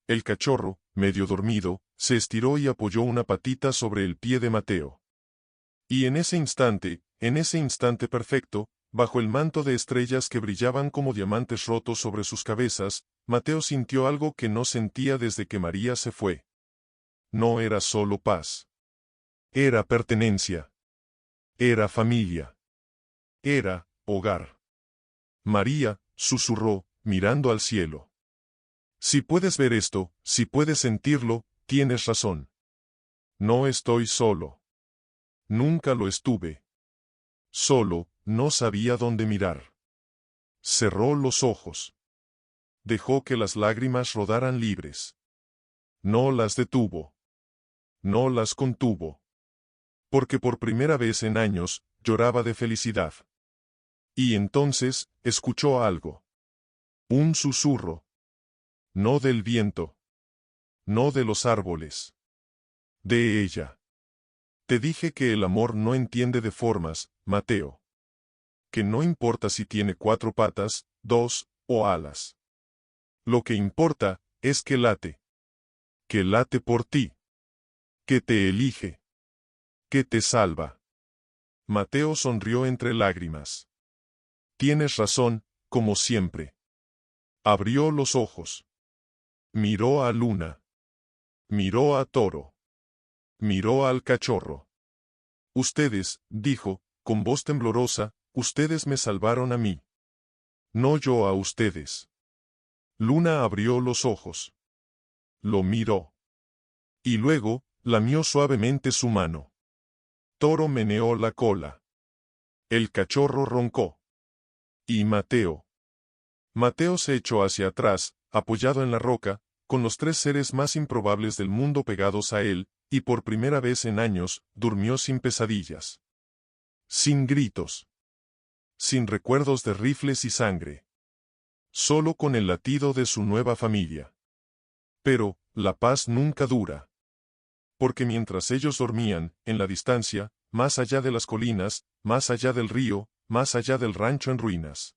A: El cachorro, medio dormido, se estiró y apoyó una patita sobre el pie de Mateo. Y en ese instante perfecto, bajo el manto de estrellas que brillaban como diamantes rotos sobre sus cabezas, Mateo sintió algo que no sentía desde que María se fue. No era solo paz. Era pertenencia. Era familia. Era hogar. María, susurró, mirando al cielo. Si puedes ver esto, si puedes sentirlo, tienes razón. No estoy solo. Nunca lo estuve. Solo, no sabía dónde mirar. Cerró los ojos. Dejó que las lágrimas rodaran libres. No las detuvo. No las contuvo. Porque por primera vez en años, lloraba de felicidad. Y entonces, escuchó algo. Un susurro. No del viento. No de los árboles. De ella. Te dije que el amor no entiende de formas, Mateo. Que no importa si tiene 4 patas, 2, o alas. Lo que importa, es que late. Que late por ti. Que te elige. Que te salva. Mateo sonrió entre lágrimas. Tienes razón, como siempre. Abrió los ojos. Miró a Luna. Miró a Toro. Miró al cachorro. Ustedes, dijo, con voz temblorosa, ustedes me salvaron a mí. No yo a ustedes. Luna abrió los ojos. Lo miró. Y luego, lamió suavemente su mano. Toro meneó la cola. El cachorro roncó. Y Mateo. Mateo se echó hacia atrás, apoyado en la roca, con los 3 seres más improbables del mundo pegados a él, y por primera vez en años, durmió sin pesadillas. Sin gritos. Sin recuerdos de rifles y sangre. Solo con el latido de su nueva familia. Pero, la paz nunca dura. Porque mientras ellos dormían, en la distancia, más allá de las colinas, más allá del río, más allá del rancho en ruinas,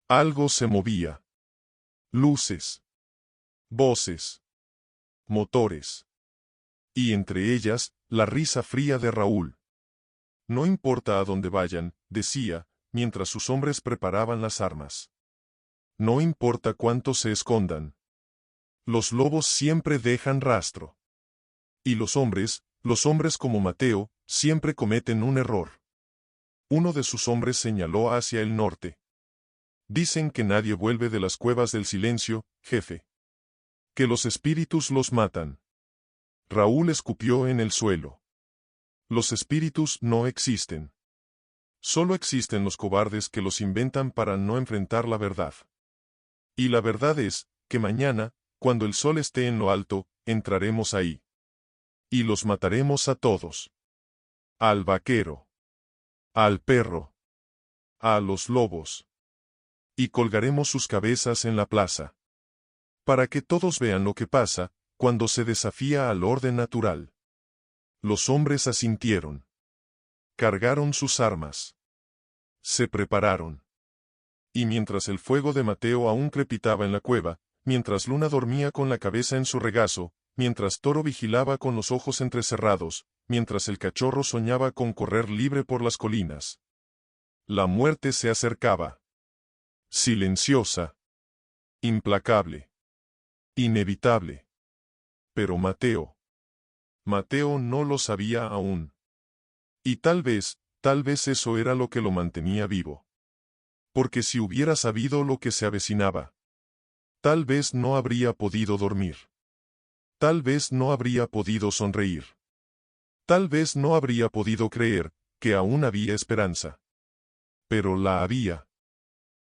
A: algo se movía. Luces. Voces. Motores. Y entre ellas, la risa fría de Raúl. No importa a dónde vayan, decía, mientras sus hombres preparaban las armas. No importa cuánto se escondan. Los lobos siempre dejan rastro. Y los hombres como Mateo, siempre cometen un error. Uno de sus hombres señaló hacia el norte. Dicen que nadie vuelve de las cuevas del silencio, jefe. Que los espíritus los matan. Raúl escupió en el suelo. Los espíritus no existen. Solo existen los cobardes que los inventan para no enfrentar la verdad. Y la verdad es, que mañana, cuando el sol esté en lo alto, entraremos ahí. Y los mataremos a todos. Al vaquero. Al perro. A los lobos. Y colgaremos sus cabezas en la plaza. Para que todos vean lo que pasa, cuando se desafía al orden natural. Los hombres asintieron. Cargaron sus armas. Se prepararon. Y mientras el fuego de Mateo aún crepitaba en la cueva, mientras Luna dormía con la cabeza en su regazo, mientras Toro vigilaba con los ojos entrecerrados, mientras el cachorro soñaba con correr libre por las colinas. La muerte se acercaba. Silenciosa. Implacable. Inevitable. Pero Mateo no lo sabía aún. Y tal vez eso era lo que lo mantenía vivo. Porque si hubiera sabido lo que se avecinaba, tal vez no habría podido dormir. Tal vez no habría podido sonreír. Tal vez no habría podido creer que aún había esperanza. Pero la había.